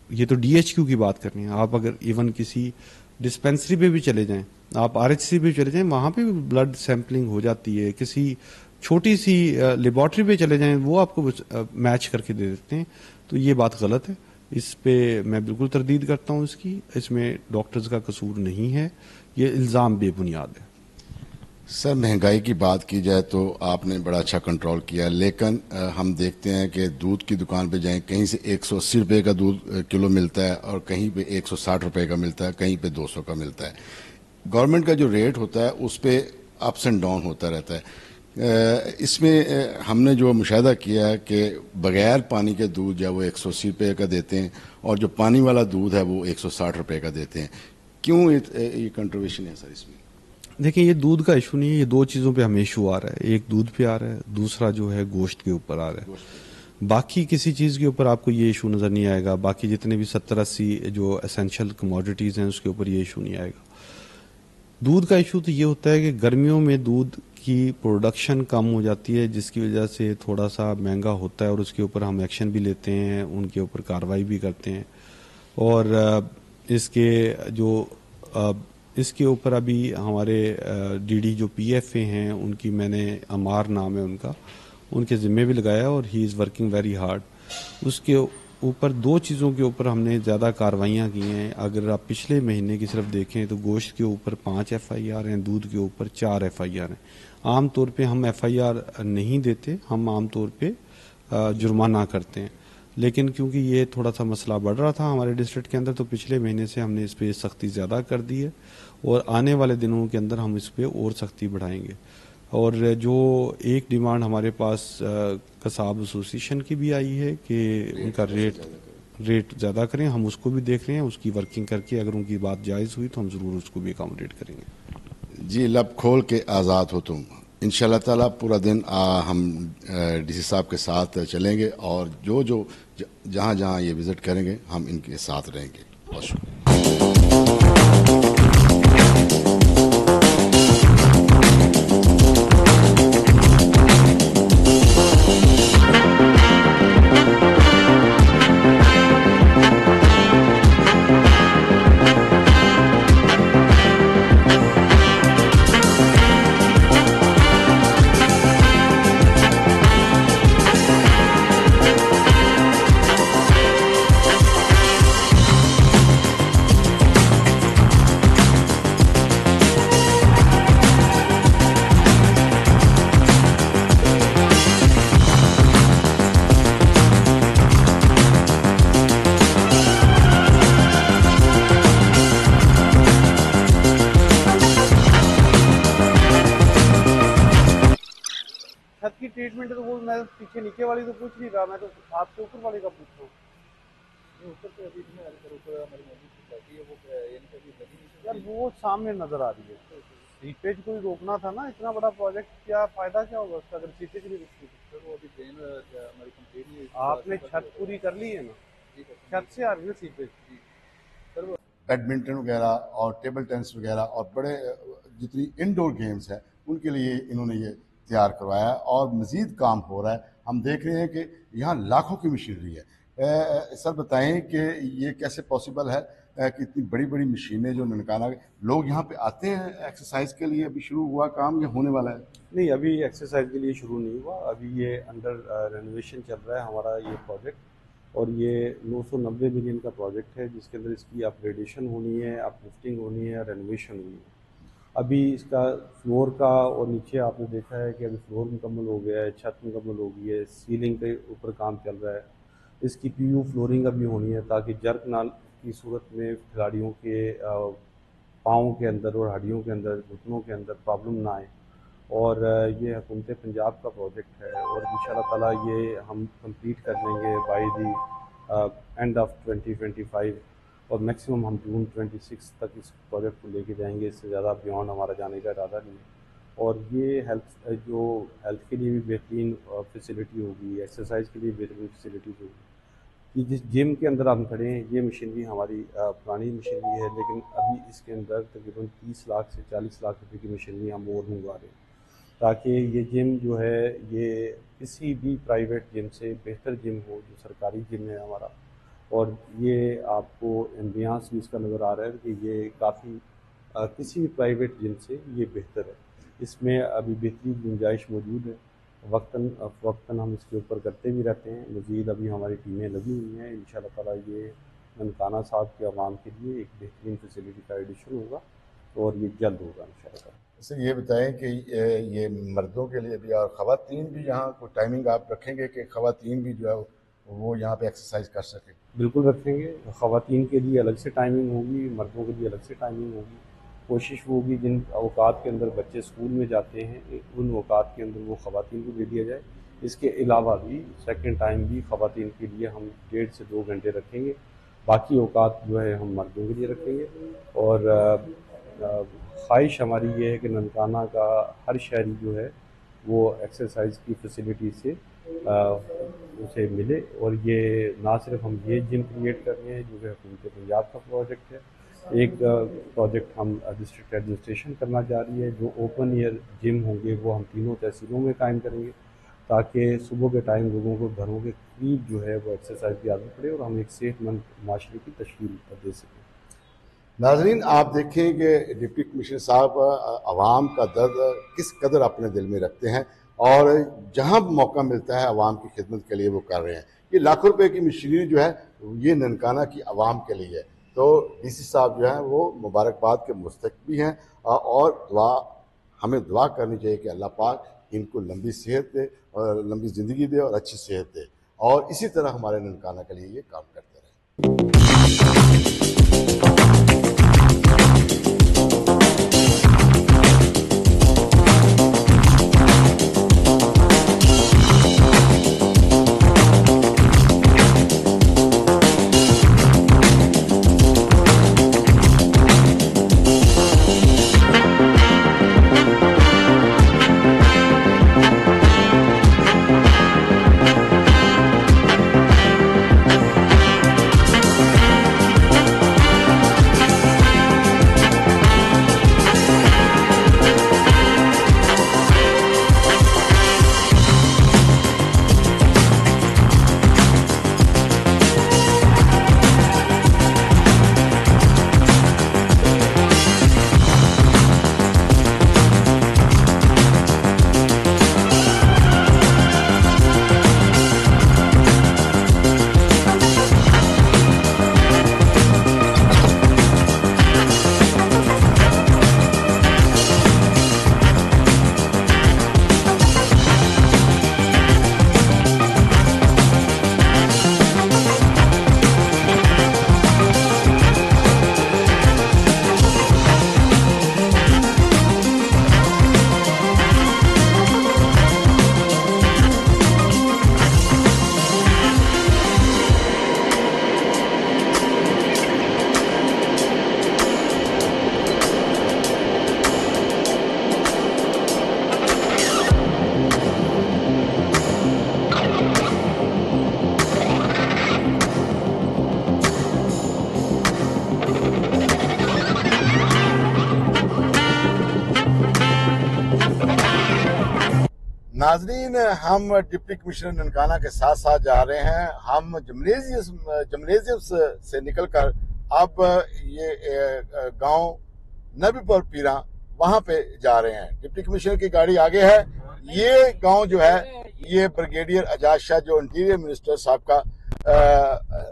ये तो DHQ की बात कर रहे हैं, आप अगर इवन किसी डिस्पेंसरी पे भी चले जाएं, आप RHC पे चले जाएं, वहाँ पे भी ब्लड सैंपलिंग हो जाती है। किसी छोटी सी लेबॉर्ट्री पे चले जाएं, वो आपको मैच करके दे देते हैं। तो ये बात गलत है, इस पे मैं बिल्कुल तरदीद करता हूँ इसकी। इसमें डॉक्टर्स का कसूर नहीं है, ये इल्ज़ाम बेबुनियाद है। सर, महंगाई की बात की जाए तो आपने बड़ा अच्छा कंट्रोल किया, लेकिन हम देखते हैं कि दूध की दुकान पे जाएं, कहीं से 180 रुपये का दूध किलो मिलता है और कहीं पे 160 रुपये का मिलता है, कहीं पे 200 का मिलता है। गवर्नमेंट का जो रेट होता है उस पे अप्स एंड डाउन होता रहता है। इसमें हमने जो मुशाहिदा किया है कि बगैर पानी के दूध जो है वो 180 रुपये का देते हैं और जो पानी वाला दूध है वो 160 रुपये का देते हैं। क्यों ये कंट्रोवर्शन है सर इसमें? देखिए, ये दूध का इशू नहीं है, ये 2 चीज़ों पे हमें इशू आ रहा है। एक दूध पे आ रहा है, दूसरा जो है गोश्त के ऊपर आ रहा है। बाकी किसी चीज़ के ऊपर आपको ये इशू नज़र नहीं आएगा। बाकी जितने भी 70-80 जो एसेंशियल कमोडिटीज़ हैं उसके ऊपर ये इशू नहीं आएगा। दूध का इशू तो ये होता है कि गर्मियों में दूध की प्रोडक्शन कम हो जाती है, जिसकी वजह से थोड़ा सा महंगा होता है और उसके ऊपर हम एक्शन भी लेते हैं, उनके ऊपर कार्रवाई भी करते हैं। और इसके ऊपर अभी हमारे DD जो PFA हैं उनकी मैंने अमार नाम है उनके ज़िम्मे भी लगाया और he is working very hard. उसके ऊपर 2 चीज़ों के ऊपर हमने ज़्यादा कार्रवाइयाँ की हैं। अगर आप पिछले महीने की सिर्फ देखें तो गोश्त के ऊपर 5 FIR हैं, दूध के ऊपर 4 FIR हैं। आम तौर पे हम FIR नहीं देते, हम आम तौर पे जुर्माना करते हैं, लेकिन क्योंकि ये थोड़ा सा मसला बढ़ रहा था हमारे डिस्ट्रिक्ट के अंदर तो पिछले महीने से हमने इस पर सख्ती ज़्यादा कर दी है और आने वाले दिनों के अंदर हम इस पर और सख्ती बढ़ाएंगे। और जो एक डिमांड हमारे पास कसाब एसोसिएशन की भी आई है कि उनका रेट ज़्यादा करें, हम उसको भी देख रहे हैं, उसकी वर्किंग करके अगर उनकी बात जायज़ हुई तो हम ज़रूर उसको भी अकोमोडेट करेंगे। जी, लब खोल के आज़ाद हो तुम। इंशाल्लाह ताला पूरा दिन हम DC साहब के साथ चलेंगे और जो जहाँ जहाँ ये विज़िट करेंगे हम इनके साथ रहेंगे। बहुत शुक्रिया। बेसमेंट है तो वो मैं पीछे नीचे वाली तो पूछ नहीं रहा, मैं तो आपसे ऊपर वाली का पूछ रहा हूँ। नहीं, ऊपर तो अभी नहीं आ रही, पर ऊपर हमारी मौजूद सोसाइटी है, वो यानी कि अभी लगी नहीं यार सोसाइटी। वो सामने नजर आ रही है, सीपेज को ही रोकना था ना, इतना बड़ा प्रोजेक्ट, क्या फायदा क्या होगा उसका अगर सीपेज नहीं रुकती तो? सर वो अभी ड्रेन हमारी कंप्लीट नहीं हुई, आपने छत पूरी कर ली है ना, जी सर, छत से आ रही है सीपेज। जी सर वो बैडमिंटन वगैरह और टेबल टेनिस वगैरह और बड़े जितनी इंडोर गेम्स हैं उनके लिए इन्होंने ये तैयार करवाया है और मज़ीद काम हो रहा है। हम देख रहे हैं कि यहाँ लाखों की मशीनरी है। सर बताएं कि ये कैसे पॉसिबल है कि इतनी बड़ी बड़ी मशीनें जो ननकाना लोग यहाँ पे आते हैं एक्सरसाइज के लिए? अभी शुरू हुआ काम या होने वाला है? नहीं, अभी एक्सरसाइज के लिए शुरू नहीं हुआ, अभी ये अंडर रेनोवेशन चल रहा है हमारा ये प्रोजेक्ट, और ये 990 मिलियन का प्रोजेक्ट है जिसके अंदर इसकी अपग्रेडेशन होनी है, अपलिफ्टिंग होनी है, रेनोवेशन होनी है। अभी इसका फ्लोर का और नीचे आपने देखा है कि अभी फ्लोर मुकम्मल हो गया है, छत मुकम्मल हो गई है, सीलिंग के ऊपर काम चल रहा है, इसकी पीयू फ्लोरिंग अभी होनी है ताकि जर्क ना की सूरत में खिलाड़ियों के पाँव के अंदर और हड्डियों के अंदर, घुटनों के अंदर प्रॉब्लम ना आए। और ये हुकूमत पंजाब का प्रोजेक्ट है और इंशाल्लाह ताला ये हम कंप्लीट कर लेंगे बाय द एंड ऑफ 2025, और मैक्सिमम हम जून 26 तक इस प्रोजेक्ट को लेके जाएंगे, इससे ज़्यादा बियॉन्ड हमारा जाने का इरादा नहीं है। और ये हेल्थ के लिए भी बेहतरीन फैसिलिटी होगी, एक्सरसाइज के लिए बेहतरीन फैसिलिटीज़ होगी। कि जिस जिम के अंदर हम खड़े हैं ये मशीनरी हमारी पुरानी मशीनरी है, लेकिन अभी इसके अंदर तकरीबन 30 लाख से 40 लाख रुपए की मशीनरी हम और मंगवा रहे हैं ताकि ये जिम जो है ये किसी भी प्राइवेट जिम से बेहतर जिम हो, जो सरकारी जिम है हमारा। और ये आपको एम्बियंस भी इसका नज़र आ रहा है कि ये काफ़ी किसी भी प्राइवेट जिम से ये बेहतर है। इसमें अभी बेहतरीन गुंजाइश मौजूद है, वक्तन हम इसके ऊपर करते भी रहते हैं। मज़ीद अभी हमारी टीमें लगी हुई हैं, इंशाल्लाह ताला ये ननकाना साहब के अवाम के लिए एक बेहतरीन फैसिलिटी का एडिशन होगा और ये जल्द होगा इंशाल्लाह। सर ये बताएं कि ये मर्दों के लिए भी और ख़वातीन भी यहाँ कोई टाइमिंग आप रखेंगे कि ख़वातीन भी जो है वो यहाँ पे एक्सरसाइज कर सकें? बिल्कुल रखेंगे, ख़वातीन के लिए अलग से टाइमिंग होगी, मर्दों के लिए अलग से टाइमिंग होगी। कोशिश वो होगी जिन अवकात के अंदर बच्चे स्कूल में जाते हैं उन अवकात के अंदर वो ख़वातीन को दे दिया जाए। इसके अलावा भी सेकंड टाइम भी ख़वातीन के लिए हम 1.5 से 2 घंटे रखेंगे, बाकी अवकात जो है हम मर्दों के लिए रखेंगे। और ख्वाहिश हमारी ये है कि ननकाना का हर शहरी जो है वो एक्सरसाइज की फैसिलिटी से उसे मिले। और ये ना सिर्फ हम ये जिम क्रिएट कर रहे हैं जो कि हुकूमत पंजाब का प्रोजेक्ट है, एक प्रोजेक्ट हम डिस्ट्रिक्ट एडमिनिस्ट्रेशन करना चाह रही है, जो ओपन एयर जिम होंगे वो हम तीनों तहसीलों में कायम करेंगे ताकि सुबह के टाइम लोगों को घरों के करीब जो है वो एक्सरसाइज की आदत पड़े और हम एक सेहतमंद माशरे की तशकील दे सकें। नाजरीन, आप देखें कि डिप्टी कमिश्नर साहब आवाम का दर्द किस कदर अपने दिल में रखते हैं और जहां मौका मिलता है आवाम की खिदमत के लिए वो कर रहे हैं। ये लाखों रुपए की मशीनरी जो है ये ननकाना की आवाम के लिए है। तो डीसी साहब जो है वो मुबारकबाद के मुस्तक भी हैं और हमें दुआ करनी चाहिए कि अल्लाह पाक इनको लंबी सेहत दे और लंबी ज़िंदगी दे और अच्छी सेहत दे, और इसी तरह हमारे ननकाना के लिए ये काम करते रहें। नाजरीन, हम डिप्टी कमिश्नर ननकाना के साथ साथ जा रहे हैं। हम जमनेजियम से निकलकर अब ये गांव नबीपुर पीरा वहां पे जा रहे हैं। डिप्टी कमिश्नर की गाड़ी आगे है। ये गांव जो है ये ब्रिगेडियर एजाज शाह जो इंटीरियर मिनिस्टर साहब का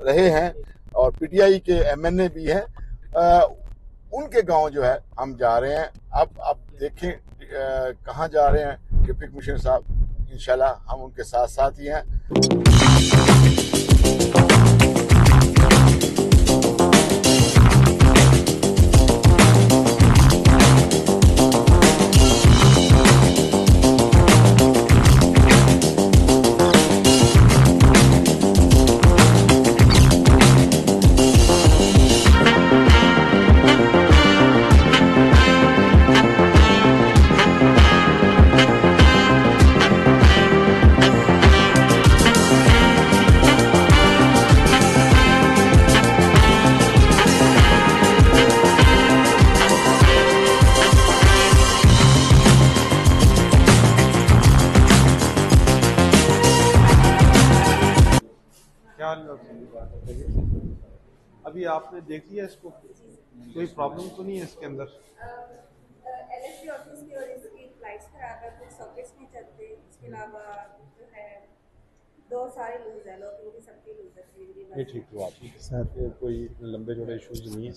रहे हैं और पीटीआई के एमएनए भी हैं, उनके गांव जो है हम जा रहे हैं। अब देखें कहाँ जा रहे हैं डिप्टी कमिश्नर साहब। इंशाल्लाह हम उनके साथ साथ ही हैं। अभी आपने देख लिया इसको, कोई प्रॉब्लम तो नहीं है इसके अंदर? एलएसडी ऑफिस की और इसकी लाइट्स खराब है, कुछ सॉकेट्स नहीं चलते। इसके अलावा जो है दो सारे लूज है, लोग इनकी सबकी लूज है। ये ठीक तो आपके साथ कोई लंबे जोड़े इश्यूज नहीं है।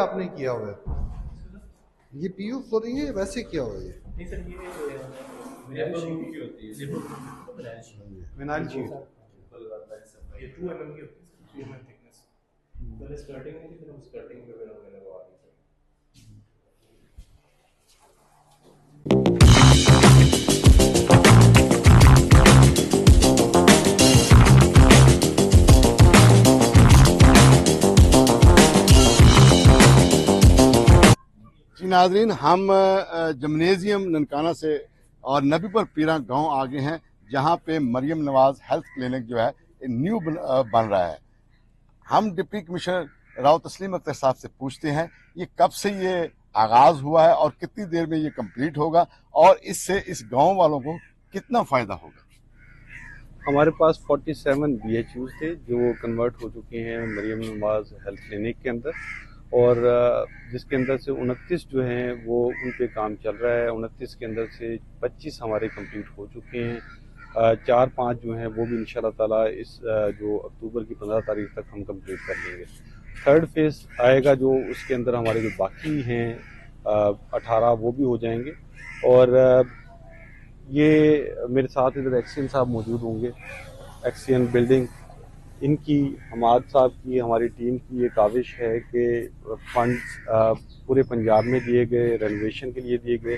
आपने किया हुआ है ये पीयू फ्लोरिंग है, वैसे किया हुआ है ये? नहीं सर, ये विनाइल शीट ये 2 mm की होती है, 2 mm थिकनेस। पहले स्कर्टिंग नहीं थी, फिर हम स्कर्टिंग पे मैंने लगवा दी सर। नाजरीन, हम जमनेजियम ननकाना से और नबीपुर पीरा गांव आगे हैं, जहां पे मरियम नवाज हेल्थ क्लिनिक जो है न्यू बन रहा है। हम डिप्टी कमिश्नर राव तस्लीम अख्तर साहब से पूछते हैं ये कब से ये आगाज हुआ है और कितनी देर में ये कंप्लीट होगा और इससे इस गांव वालों को कितना फायदा होगा। हमारे पास 47 BHUs थे जो कन्वर्ट हो चुके हैं मरियम नवाज हेल्थ क्लिनिक के अंदर, और जिसके अंदर से 29 जो हैं वो उन पे काम चल रहा है। 29 के अंदर से 25 हमारे कंप्लीट हो चुके हैं। 4-5 जो हैं वो भी इंशाल्लाह ताला इस जो अक्टूबर की 15 तारीख तक हम कंप्लीट कर लेंगे। थर्ड फेज आएगा जो उसके अंदर हमारे जो बाकी हैं 18 वो भी हो जाएंगे। और ये मेरे साथ इधर एक्सियन साहब मौजूद होंगे। एक्सियन बिल्डिंग इनकी हमाद साहब की हमारी टीम की ये काविश है कि फंड्स पूरे पंजाब में दिए गए, रेनोवेशन के लिए दिए गए,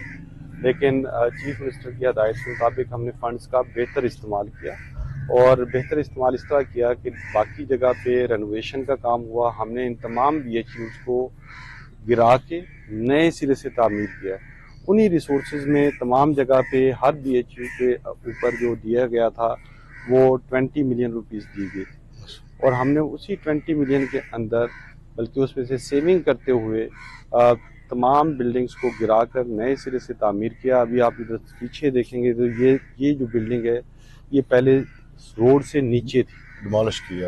लेकिन चीफ मिनिस्टर की हदायत के मुताबिक हमने फंड्स का बेहतर इस्तेमाल किया। और बेहतर इस्तेमाल इस तरह किया कि बाकी जगह पे रेनोवेशन का काम हुआ, हमने इन तमाम BHUs को गिरा के नए सिरे से तामीर किया। उन्हीं रिसोर्सेज में तमाम जगह पे हर BHU के ऊपर जो दिया गया था वो 20 मिलियन रुपीस दी गई, और हमने उसी 20 मिलियन के अंदर बल्कि उसमें से सेविंग करते हुए तमाम बिल्डिंग्स को गिराकर नए सिरे से तामीर किया। अभी आप इधर पीछे देखेंगे तो ये जो बिल्डिंग है ये पहले रोड से नीचे थी,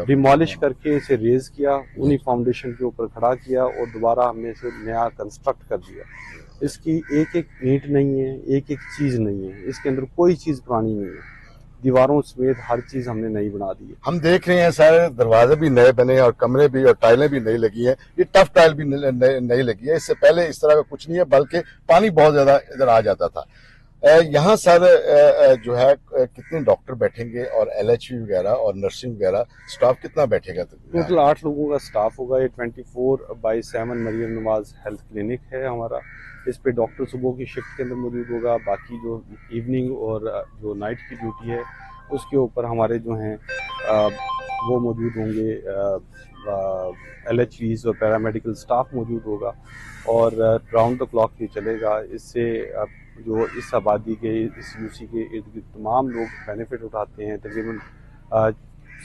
डिमोलिश करके इसे रेज किया, उन्हीं फाउंडेशन के ऊपर खड़ा किया और दोबारा हमने इसे नया कंस्ट्रक्ट कर दिया। इसकी एक एक ईंट नहीं है, एक एक चीज़ नहीं है, इसके अंदर कोई चीज़ पुरानी नहीं है, दीवारों समेत हर चीज हमने नई बना दी है। हम देख रहे हैं सारे दरवाजे भी नए बने और कमरे भी और टाइलें भी नई लगी हैं। ये टफ टाइल भी नई लगी है। इससे पहले इस तरह का कुछ नहीं है, बल्कि पानी बहुत ज्यादा इधर आ जाता था। यहाँ सर जो है कितने डॉक्टर बैठेंगे और LHV वगैरह और नर्सिंग वगैरह स्टाफ कितना बैठेगा? टोटल 8 लोगों का स्टाफ होगा। ये 24/7 मरियम नवाज हेल्थ क्लिनिक है हमारा। इस पे डॉक्टर सुबह की शिफ्ट के अंदर मौजूद होगा, बाकी जो इवनिंग और जो नाइट की ड्यूटी है उसके ऊपर हमारे जो हैं वो मौजूद होंगे। LHVs और पैरामेडिकल स्टाफ मौजूद होगा और राउंड द क्लॉक ये चलेगा। इससे जो इस आबादी के, इस UC के इर्द गिर्द तमाम लोग बेनिफिट उठाते हैं। तकरीबन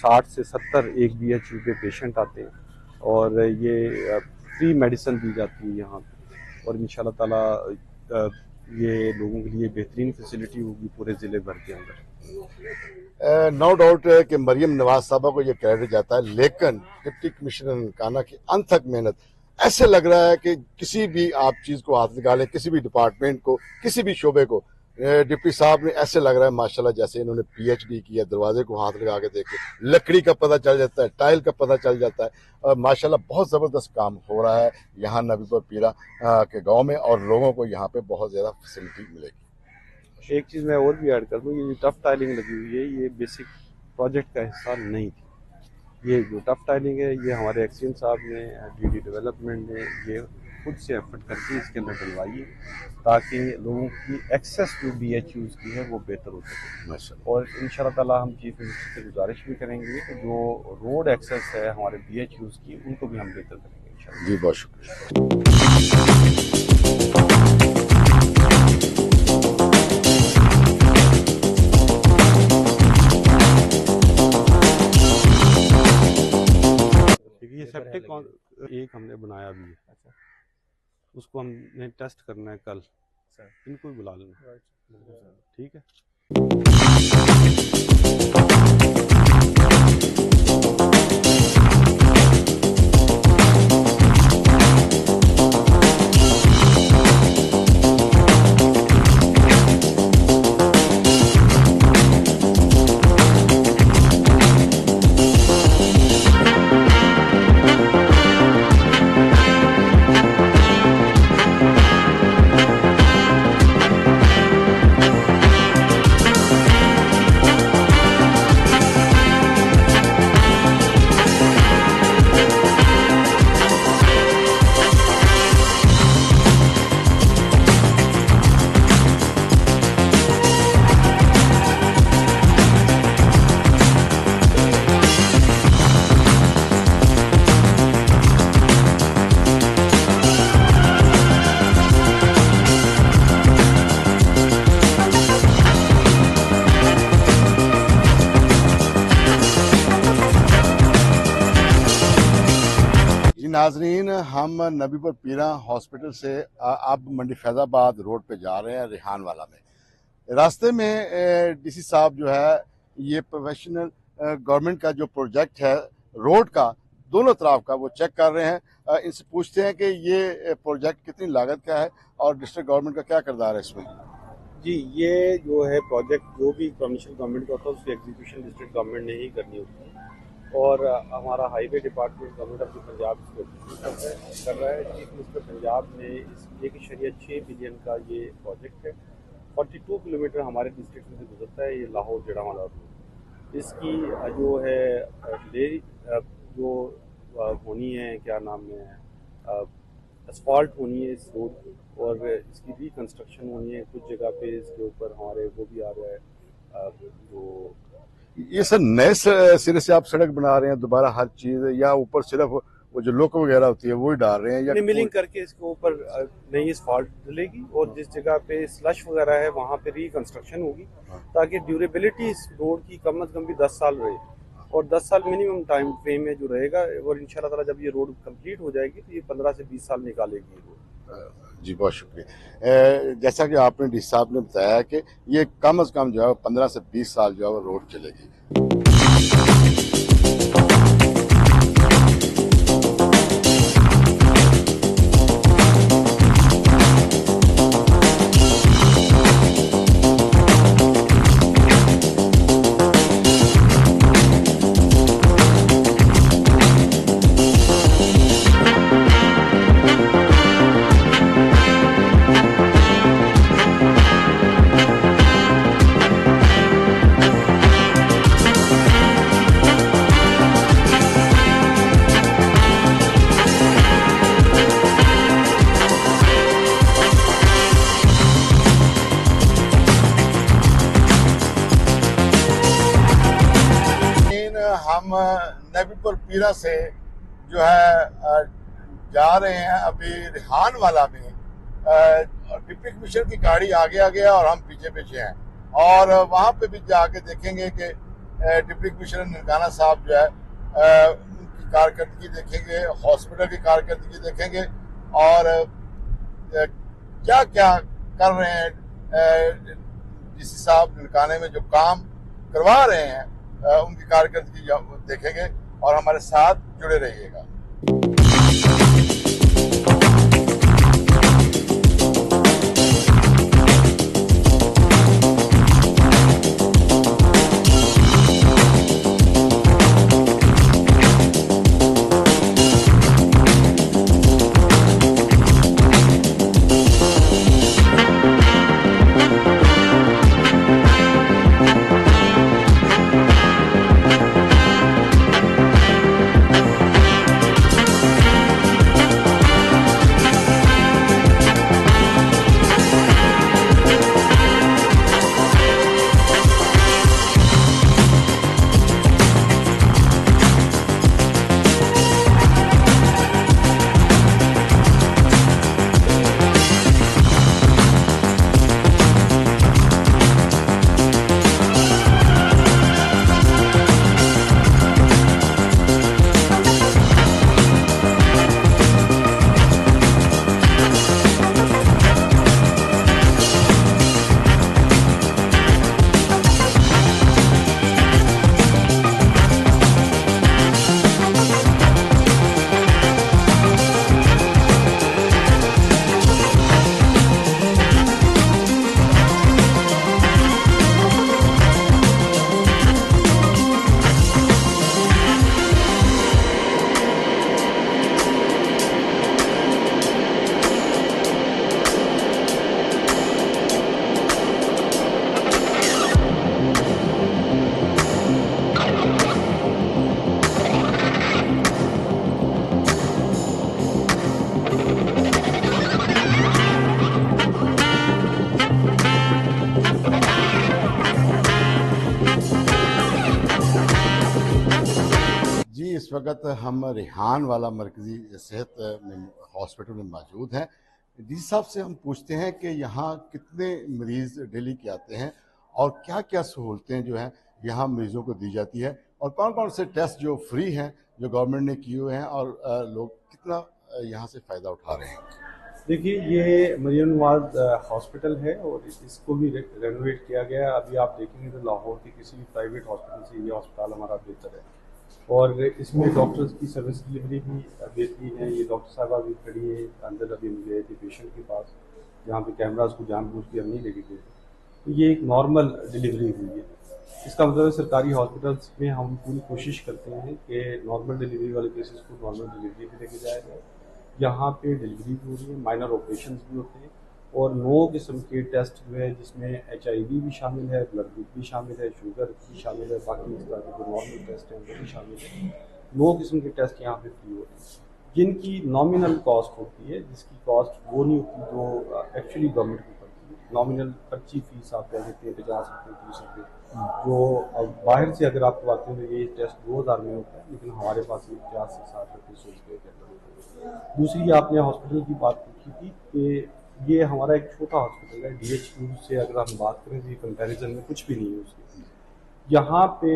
60 से 70 एक BHU पे पेशेंट आते हैं और ये फ्री मेडिसिन दी जाती है यहाँ पे और इंशाल्लाह ताला ये लोगों के लिए बेहतरीन फैसिलिटी होगी पूरे ज़िले भर के अंदर। नो डाउट कि मरियम नवाज साहबा को ये क्रेडिट जाता है, लेकिन डिप्टी कमिश्नर ननकाना की अनथक मेहनत, ऐसे लग रहा है कि किसी भी आप चीज को हाथ लगा लें, किसी भी डिपार्टमेंट को, किसी भी शोबे को, डिप्टी साहब ने ऐसे लग रहा है माशाल्लाह जैसे इन्होंने PhD किया। दरवाजे को हाथ लगा के देखे, लकड़ी का पता चल जाता है, टाइल का पता चल जाता है और माशाल्लाह बहुत जबरदस्त काम हो रहा है यहाँ नबीपुर पीरा के गांव में और लोगों को यहाँ पे बहुत ज्यादा फैसिलिटी मिलेगी। एक चीज़ मैं और भी ऐड कर दूँ, ये टफ टाइलिंग लगी हुई है, ये बेसिक प्रोजेक्ट का हिस्सा नहीं थी। ये जो टफ टाइलिंग है ये हमारे एक्सीडेंट साहब ने, DD डेवलपमेंट ने ये खुद से एफर्ट करके इसके अंदर डलवाई है ताकि लोगों की एक्सेस जो BHUs की है वो बेहतर हो सके। और इंशाल्लाह ताला हम चीफ मिनिस्टर से गुजारिश भी करेंगे कि जो रोड एक्सेस है हमारे BHUs की उनको भी हम बेहतर करेंगे इंशाल्लाह। जी बहुत शुक्रिया। ये सेप्टिक एक हमने बनाया भी है, उसको हमने टेस्ट करना है कल, इनको भी बुला लेना, ठीक है। नाजरीन, हम नबीपुर पीरा हॉस्पिटल से अब मंडी फैजाबाद रोड पे जा रहे हैं रिहान वाला में। रास्ते में DC साहब जो है ये प्रोफेशनल गवर्नमेंट का जो प्रोजेक्ट है रोड का दोनों तरफ का वो चेक कर रहे हैं। इनसे पूछते हैं कि ये प्रोजेक्ट कितनी लागत का है और डिस्ट्रिक्ट गवर्नमेंट का क्या किरदार है इसमें। जी, ये जो है प्रोजेक्ट जो भी प्रोविंशियल गवर्नमेंट का होता है उसकी एग्जीक्यूशन डिस्ट्रिक्ट गवर्नमेंट ने ही करनी होती है और हमारा highway department government of Punjab इसको कर रहा है। चीफ मिनिस्टर पंजाब ने इस 1.6 बिलियन का ये प्रोजेक्ट है। 42 किलोमीटर हमारे डिस्ट्रिक्ट में से गुजरता है ये लाहौर जड़ावाला रोड। इसकी जो है जो होनी है, क्या नाम है, असफाल्ट होनी है इस रोड की और इसकी रिकंस्ट्रक्शन होनी है। कुछ जगह पे इसके ऊपर हमारे वो भी आ रहा है जो ये सर नए सिरे से आप सड़क बना रहे हैं दोबारा हर चीज, या ऊपर सिर्फ वो जो लोको वगैरह होती है वो ही डाल रहे हैं, या मिलिंग करके इसके ऊपर नई असफाल्ट डलेगी और जिस जगह पे स्लश वगैरह है वहाँ पे रिकंस्ट्रक्शन होगी ताकि ड्यूरेबिलिटी इस रोड की कम से कम भी 10 साल रहे और 10 साल मिनिमम टाइम फ्रेम में जो रहेगा और इंशाल्लाह ताला जब ये रोड कंप्लीट हो जाएगी तो ये 15 से 20 साल निकालेगी ये रोड। जी बहुत शुक्रिया। जैसा कि आपने डी साहब ने बताया कि ये कम से कम जो है 15 से 20 साल जो है वो रोड चलेगी। हम नबीपुर पीरा से जो है जा रहे हैं अभी रिहान वाला में। डिप्टी कमिश्नर की गाड़ी आगे आगे है और हम पीछे पीछे हैं, और वहां पे भी जाके देखेंगे कि डिप्टी कमिश्नर ननकाना साहब जो है उनकी कारकर्दगी देखेंगे, हॉस्पिटल की कारकर्दगी देखेंगे और क्या क्या कर रहे हैं डीसी साहब ननकाने में जो काम करवा रहे हैं उनकी कारकर्दगी देखेंगे और हमारे साथ जुड़े रहिएगा। इस वक्त हम रिहान वाला मरकजी सेहत हॉस्पिटल में मौजूद हैं। डीसी साहब से हम पूछते हैं कि यहाँ कितने मरीज डेली के आते हैं और क्या क्या सहूलतें जो हैं यहाँ मरीजों को दी जाती है और कौन कौन से टेस्ट जो फ्री हैं जो गवर्नमेंट ने किए हुए हैं और लोग कितना यहाँ से फ़ायदा उठा रहे हैं। देखिए, ये मरियम नवाज हॉस्पिटल है और इसको भी रेनोवेट किया गया है। अभी आप देखेंगे तो लाहौर के किसी भी प्राइवेट हॉस्पिटल से ये हॉस्पिटल हमारा बेहतर है और इसमें डॉक्टर्स की सर्विस डिलीवरी भी बेहतरीन है। ये डॉक्टर साहबा भी खड़ी है अंदर, अभी हम गए थे पेशेंट के पास जहाँ पे कैमराज को जानबूझ के हम नहीं लेके गए, तो ये एक नॉर्मल डिलीवरी हुई है। इसका मतलब है सरकारी हॉस्पिटल्स में हम पूरी कोशिश करते हैं कि नॉर्मल डिलीवरी वाले केसेस को नॉर्मल डिलीवरी भी लेके जाया जाए। यहाँ पे डिलीवरी भी हो रही है, माइनर ऑपरेशन भी होते हैं और 9 किस्म के टेस्ट जो है जिसमें HIV भी शामिल है, ब्लड ग्रुप भी शामिल है, शुगर भी शामिल है, बाकी इस तरह के जो नॉर्मल टेस्ट हैं वो भी शामिल है। 9 किस्म के टेस्ट यहाँ पे फ्री होते हैं जिनकी नॉमिनल कॉस्ट होती है, जिसकी कॉस्ट वो नहीं होती जो एक्चुअली गवर्नमेंट को पड़ती है। नॉमिनल पर्ची फीस आप कह देते हैं 50 रुपये 30 रुपये, जो बाहर से अगर आपको आते हैं तो ये टेस्ट 2000 में होता है, लेकिन हमारे पास ये 50 से 60 रुपये 100 रुपये के अंदर होता है। दूसरी आपने हॉस्पिटल की बात पूछी थी कि ये हमारा एक छोटा हॉस्पिटल है, DH2 से अगर हम बात करें तो ये कंपैरिजन में कुछ भी नहीं है उसके। यहाँ पे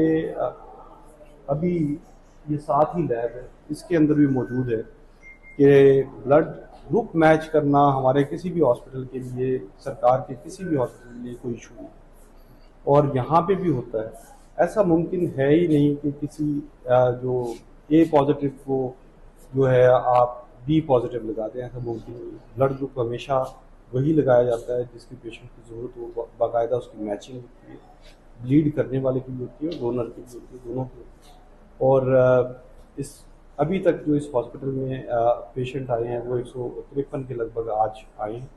अभी ये साथ ही लैब है, इसके अंदर भी मौजूद है कि ब्लड ग्रुप मैच करना हमारे किसी भी हॉस्पिटल के लिए, सरकार के किसी भी हॉस्पिटल के लिए कोई इशू नहीं और यहाँ पे भी होता है। ऐसा मुमकिन है ही नहीं कि किसी जो A पॉजिटिव को जो है आप B पॉजिटिव लगा दें, ऐसा मुमकिन नहीं। ब्लड ग्रुप हमेशा वही लगाया जाता है जिसकी पेशेंट की ज़रूरत हो, बाकायदा उसकी मैचिंग होती है, ब्लीड करने वाले की भी होती है और डोनर की भी होती है, दोनों की होती है। और इस अभी तक जो इस हॉस्पिटल में पेशेंट आए हैं वो 153 के लगभग आज आए हैं।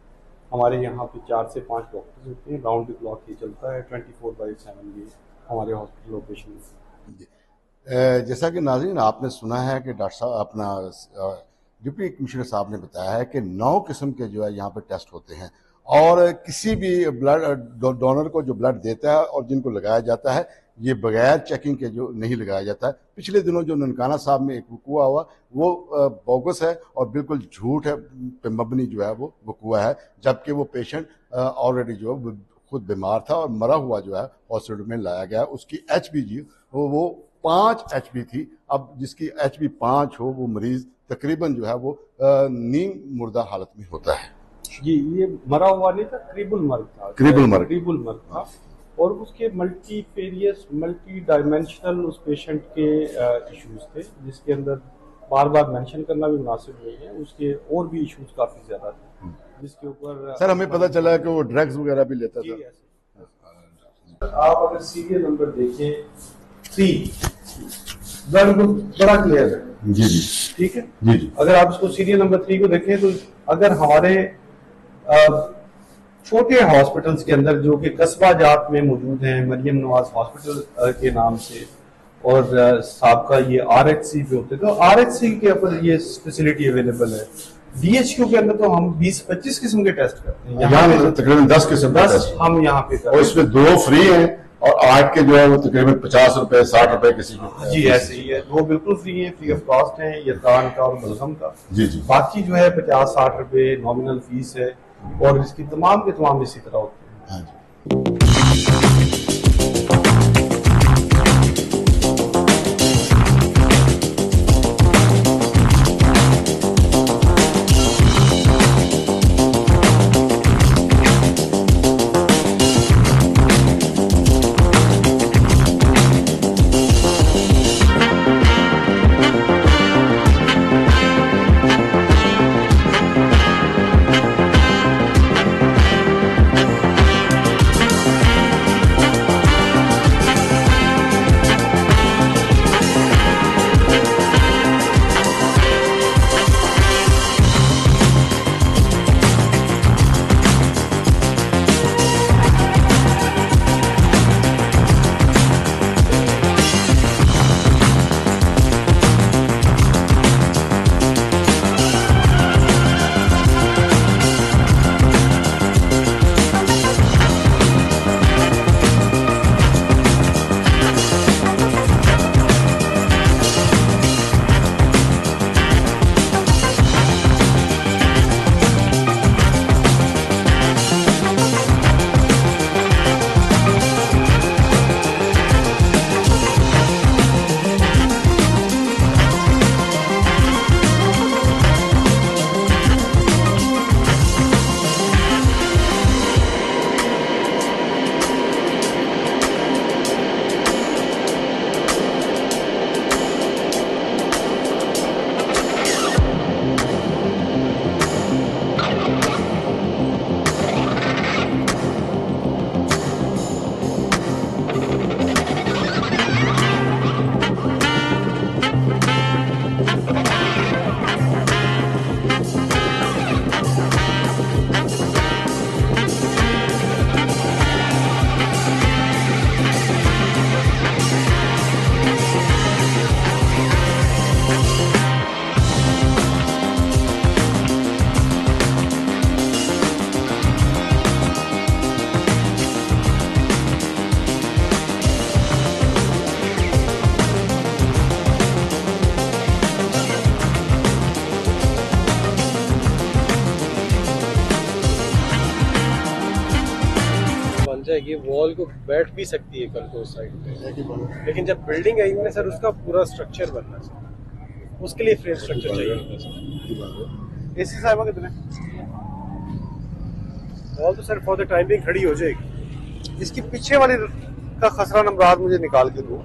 हमारे यहाँ पे 4 से 5 डॉक्टर्स होते हैं, राउंड द क्लॉक ये चलता है, 24/7 ये हमारे हॉस्पिटल ऑपरेशन में। जैसा कि नाज़रीन आपने सुना है कि डॉक्टर साहब अपना डिप्टी कमिश्नर साहब ने बताया है कि 9 किस्म के जो है यहाँ पर टेस्ट होते हैं और किसी भी ब्लड डोनर को जो ब्लड देता है और जिनको लगाया जाता है ये बगैर चेकिंग के जो नहीं लगाया जाता है। पिछले दिनों जो ननकाना साहब में एक वकूआ हुआ वो बोगस है और बिल्कुल झूठ है, पे मबनी जो है वो वकूआ है, जबकि वो पेशेंट ऑलरेडी जो है खुद बीमार था और मरा हुआ जो है हॉस्पिटल में लाया गया। उसकी HB वो 5 HB थी। अब जिसकी HB 5 हो वो मरीज तकरीबन जो है वो नीम मुर्दा हालत में होता है। ये मरा हुआ नहीं था, करीबुल मर्ग था और उसके मल्टी डायमेंशनल उस पेशेंट के इश्यूज थे, जिसके अंदर बार बार मेंशन करना भी मुनासिब नहीं है। उसके और भी इश्यूज काफी ज्यादा थे, जिसके ऊपर सर हमें पता चला है कि वो ड्रग्स वगैरह भी लेता था। आप अगर सीरियल नंबर देखें 3 बड़ा क्लियर है जी जी, ठीक है जी। अगर आप इसको सीरियल नंबर 3 को देखें तो अगर हमारे छोटे हॉस्पिटल्स के अंदर जो कि कस्बा जात में मौजूद हैं, मरियम नवाज हॉस्पिटल के नाम से और साबका ये RHC पे होते, तो RHC के ऊपर ये फैसिलिटी अवेलेबल है। DHQ के अंदर तो हम 20-25 किस्म के टेस्ट करते हैं, यहाँ तकरीबन 10 किस्म 10 हम यहाँ पे करते और इसमें 2 फ्री हैं और 8 के जो है वो तकरीबन 50 रुपए 60 रुपए किसी को। जी ऐसे ही है, 2 बिल्कुल फ्री है, फ्री ऑफ कॉस्ट है, ये कान का और मलहम का। जी जी। बाकी जो है 50-60 रुपए नॉमिनल फीस है और इसकी तमाम के तमाम इसी तरह होते हैं। हाँ जी। जाएगी, वॉल को बैठ भी सकती है कल को उस साइड पे, लेकिन जब बिल्डिंग आएगी ना सर उसका पूरा स्ट्रक्चर बनना चाहिए, उसके लिए फ्रेम स्ट्रक्चर चाहिए। AC साहब कितने वॉल तो सर फॉर द टाइम भी खड़ी हो जाएगी। इसकी पीछे वाली का खसरा नंबरात मुझे निकाल के दो।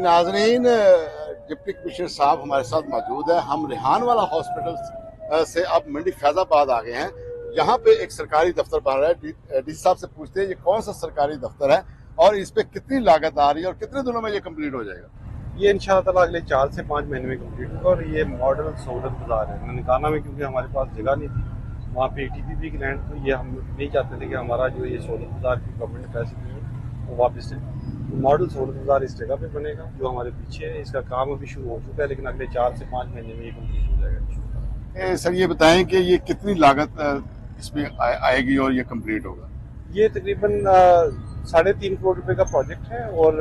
नाज़रीन, डिप्टी कमिश्नर साहब हमारे साथ मौजूद है। हम रेहान वाला हॉस्पिटल से अब मंडी फैजाबाद आ गए हैं। यहाँ पे एक सरकारी दफ्तर बन रहा है। DC साहब से पूछते हैं ये कौन सा सरकारी दफ्तर है और इस पे कितनी लागत आ रही है और कितने दिनों में ये कंप्लीट हो जाएगा? ये इंशाअल्लाह अगले 4 से 5 महीने में कंप्लीट होगा और ये मॉडल सहूलत बाजार है ननकाना में, क्योंकि हमारे पास जगह नहीं थी वहाँ पे TPP की लैंड, तो ये हम नहीं चाहते थे कि हमारा जो ये सहूलत बाजार की गवर्नमेंट पैसे वो वापस से मॉडल 16,000 इस जगह पे बनेगा जो हमारे पीछे है। इसका काम अभी शुरू हो चुका है, लेकिन अगले 4 से 5 महीने में ये कंप्लीट हो जाएगा। सर ये बताएं कि ये कितनी लागत इसमें आएगी और ये कंप्लीट होगा? ये तकरीबन 3.5 करोड़ रुपए का प्रोजेक्ट है और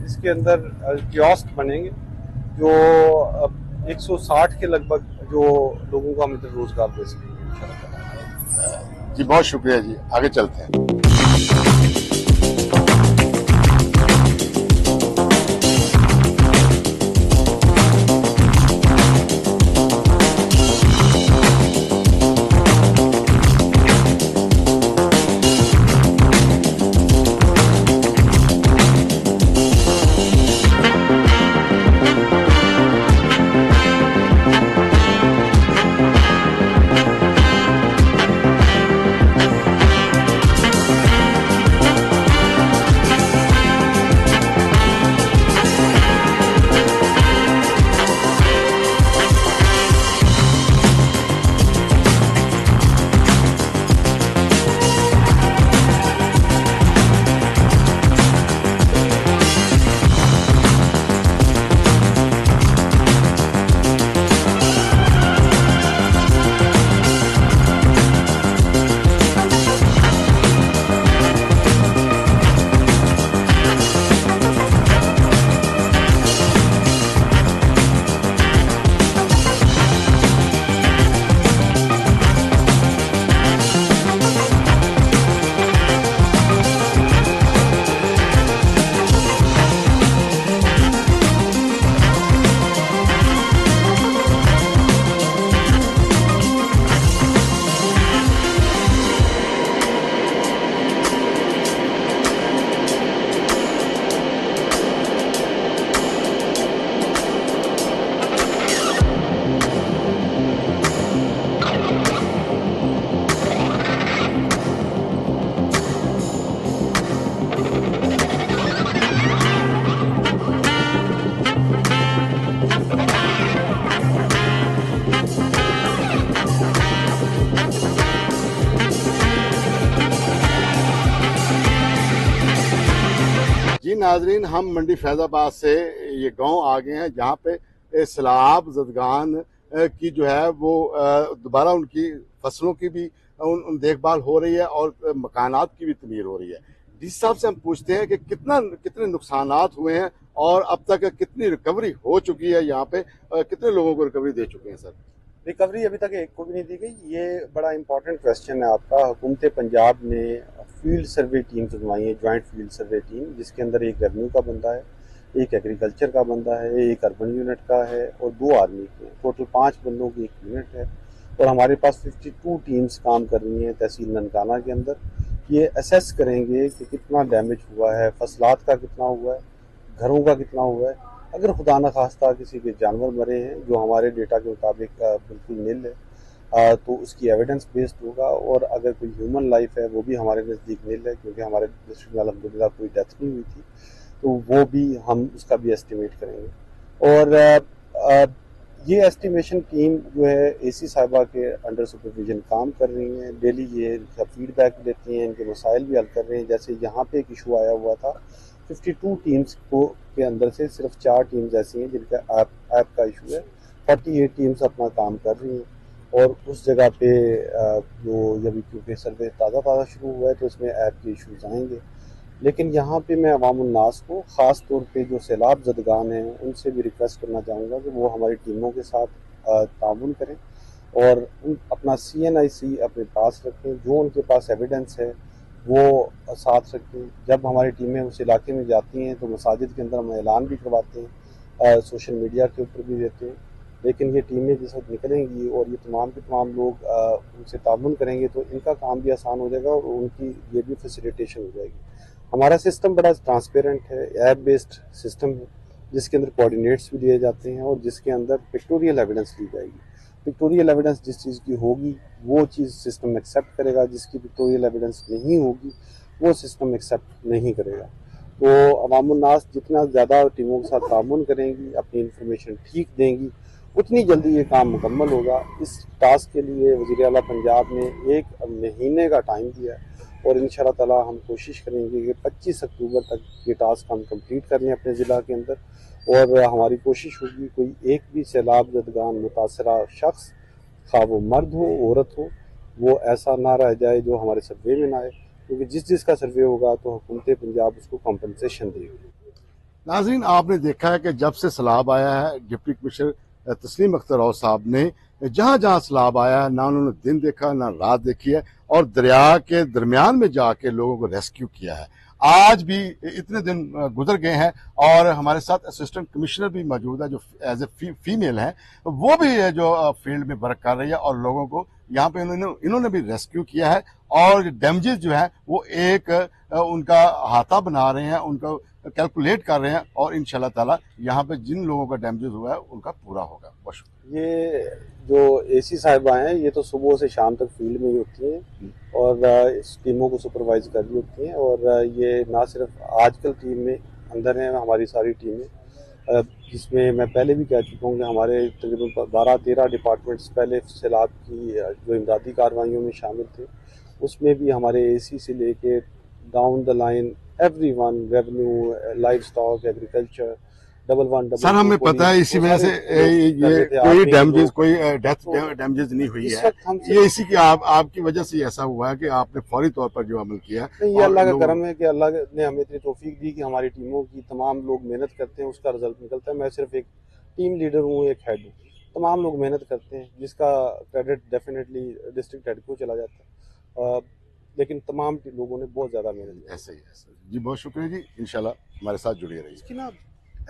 इसके अंदर कियोस्क बनेंगे जो 160 के लगभग जो लोगों को हम इधर रोजगार दे सकेंगे इंशाल्लाह। जी बहुत शुक्रिया जी, आगे चलते हैं। नाजरीन, हम मंडी फैजाबाद से ये गांव आ गए हैं जहां पे सैलाब ज़दगान की जो है वो दोबारा उनकी फसलों की भी उन देखभाल हो रही है और मकानात की भी तमीर हो रही है। डी साहब से हम पूछते हैं कि कितने नुकसानात हुए हैं और अब तक कितनी रिकवरी हो चुकी है, यहाँ पे कितने लोगों को रिकवरी दे चुके हैं? सर रिकवरी अभी तक एक को भी नहीं दी गई। ये बड़ा इंपॉर्टेंट क्वेश्चन है आपका। हुकूमत पंजाब ने फील्ड सर्वे टीम बनवाई है, ज्वाइंट फील्ड सर्वे टीम, जिसके अंदर एक रेवेन्यू का बंदा है, एक एग्रीकल्चर का बंदा है, एक अर्बन यूनिट का है और 2 आर्मी के। टोटल 5 बंदों की एक यूनिट है और हमारे पास 52 टीम्स काम कर रही हैं तहसील ननकाना के अंदर। ये असेस करेंगे कि कितना डैमेज हुआ है, फसलात का कितना हुआ है, घरों का कितना हुआ है। अगर खुदा न खास्ता किसी के जानवर मरे हैं, जो हमारे डेटा के मुताबिक बिल्कुल नील है, तो उसकी एविडेंस बेस्ड होगा। और अगर कोई ह्यूमन लाइफ है वो भी हमारे नज़दीक नील है, क्योंकि हमारे डिस्ट्रिक्ट में अल्हम्दुलिल्लाह कोई डेथ नहीं हुई थी, तो वो भी हम उसका भी एस्टिमेट करेंगे। और ये एस्टिमेशन टीम जो है एसी साहिबा के अंडर सुपरविजन काम कर रही हैं। डेली ये इनका फीडबैक देती हैं, इनके मसाइल भी हल कर रहे हैं। जैसे यहाँ पे एक इशू आया हुआ था, 52 टीम्स के अंदर से सिर्फ 4 टीम्स ऐसी हैं जिनका ऐप का इशू है। 48 टीम्स अपना काम कर रही हैं और उस जगह पे जो जब क्योंकि सर्वे ताज़ा शुरू हुआ है तो इसमें ऐप के इशूज़ आएंगे। लेकिन यहाँ पे मैं अवामुन्नास को ख़ास तौर पे जो सैलाब ज़दगान हैं उनसे भी रिक्वेस्ट करना चाहूँगा कि वो हमारी टीमों के साथ ताउन करें और अपना CNIC अपने पास रखें, जो उनके पास एविडेंस है वो साथ रखें। जब हमारी टीमें उस इलाके में जाती हैं तो मसाजिद के अंदर हम ऐलान भी करवाते हैं, सोशल मीडिया के ऊपर भी देते हैं। लेकिन ये टीमें जिस वक्त निकलेंगी और ये तमाम के तमाम लोग उनसे ताउन करेंगे तो इनका काम भी आसान हो जाएगा और उनकी ये भी फैसिलिटेशन हो जाएगी। हमारा सिस्टम बड़ा ट्रांसपेरेंट है, ऐप बेस्ड सिस्टम है, जिसके अंदर कोऑर्डिनेट्स भी दिए जाते हैं और जिसके अंदर पिक्टोरियल एविडेंस ली जाएगी। पिक्टोरियल एविडेंस जिस चीज़ की होगी वो चीज़ सिस्टम एक्सेप्ट करेगा, जिसकी पिक्टोरियल एविडेंस नहीं होगी वो सिस्टम एक्सेप्ट नहीं करेगा। तो अवामुन्नास जितना ज़्यादा टीमों के साथ ताउन करेंगी, अपनी इंफॉर्मेशन ठीक देंगी, उतनी जल्दी ये काम मुकम्मल होगा। इस टास्क के लिए वज़ीर आला पंजाब ने 1 महीने का टाइम दिया है और इंशाल्लाह ताला हम कोशिश करेंगे कि 25 अक्टूबर तक ये टास्क हम कंप्लीट कर लें अपने ज़िला के अंदर। और हमारी कोशिश होगी कोई एक भी सैलाब ज़दगान मुतासरा शख्स, खा वो मर्द हो औरत हो, वो ऐसा ना रह जाए जो हमारे सर्वे में ना आए, क्योंकि जिस का सर्वे होगा तो हुकूमत पंजाब उसको कॉम्पनसेशन देगी। नाज़रीन, आपने देखा है कि जब से सैलाब आया है, डिप्टी कमिश्नर तस्लीम अख्तर औ साहब ने जहाँ जहाँ सैलाब आया है, ना उन्होंने दिन देखा ना रात देखी है, और दरिया के दरमियान में जाके लोगों को रेस्क्यू किया है। आज भी इतने दिन गुजर गए हैं और हमारे साथ असिस्टेंट कमिश्नर भी मौजूद है जो एज ए फीमेल है, वो भी जो फील्ड में वर्क कर रही है और लोगों को यहाँ पे इन्होंने भी रेस्क्यू किया है। और डैमेजेस जो है वो एक उनका हाथा बना रहे हैं, उनका कैलकुलेट कर रहे हैं, और इंशाल्लाह ताला यहाँ पे जिन लोगों का डैमेजेस हुआ है उनका पूरा होगा। बहुत शुक्रिया। ये जो एसी साहिबा हैं ये तो सुबह से शाम तक फील्ड में ही होती हैं और इस टीमों को सुपरवाइज कर रही होती हैं। और ये ना सिर्फ आजकल टीम में अंदर हैं हमारी सारी टीमें, जिसमें मैं पहले भी कह चुका हूँ कि हमारे तकरीबन 12-13 डिपार्टमेंट्स पहले सैलाब की जो इमदादी कार्रवाइयों में शामिल थे, उसमें भी हमारे एसी से लेके down the line everyone, revenue, live stock, agriculture, 1111। Sir हमें पता है इसी वजह से ये कोई डैमेजेस, कोई डेथ डैमेजेस नहीं हुई है, ये इसी की आपकी वजह से ऐसा हुआ है कि आपने फौरी तौर पर जो अमल किया। नहीं, ये अल्लाह का करम है कि अल्लाह ने हमें इतनी तौफीक दी कि हमारी टीमों की तमाम लोग मेहनत करते हैं, उसका रिजल्ट निकलता है। मैं सिर्फ एक टीम लीडर हूँ, एक हेड हूँ, तमाम लोग मेहनत करते हैं, जिसका क्रेडिट डेफिनेटली डिस्ट्रिक्ट हेड को चला जाता है, लेकिन तमाम लोगों ने बहुत ज़्यादा मेहनत की। ऐसे ही जी, बहुत शुक्रिया जी, इंशाल्लाह हमारे साथ जुड़े रहिए। इसकी ना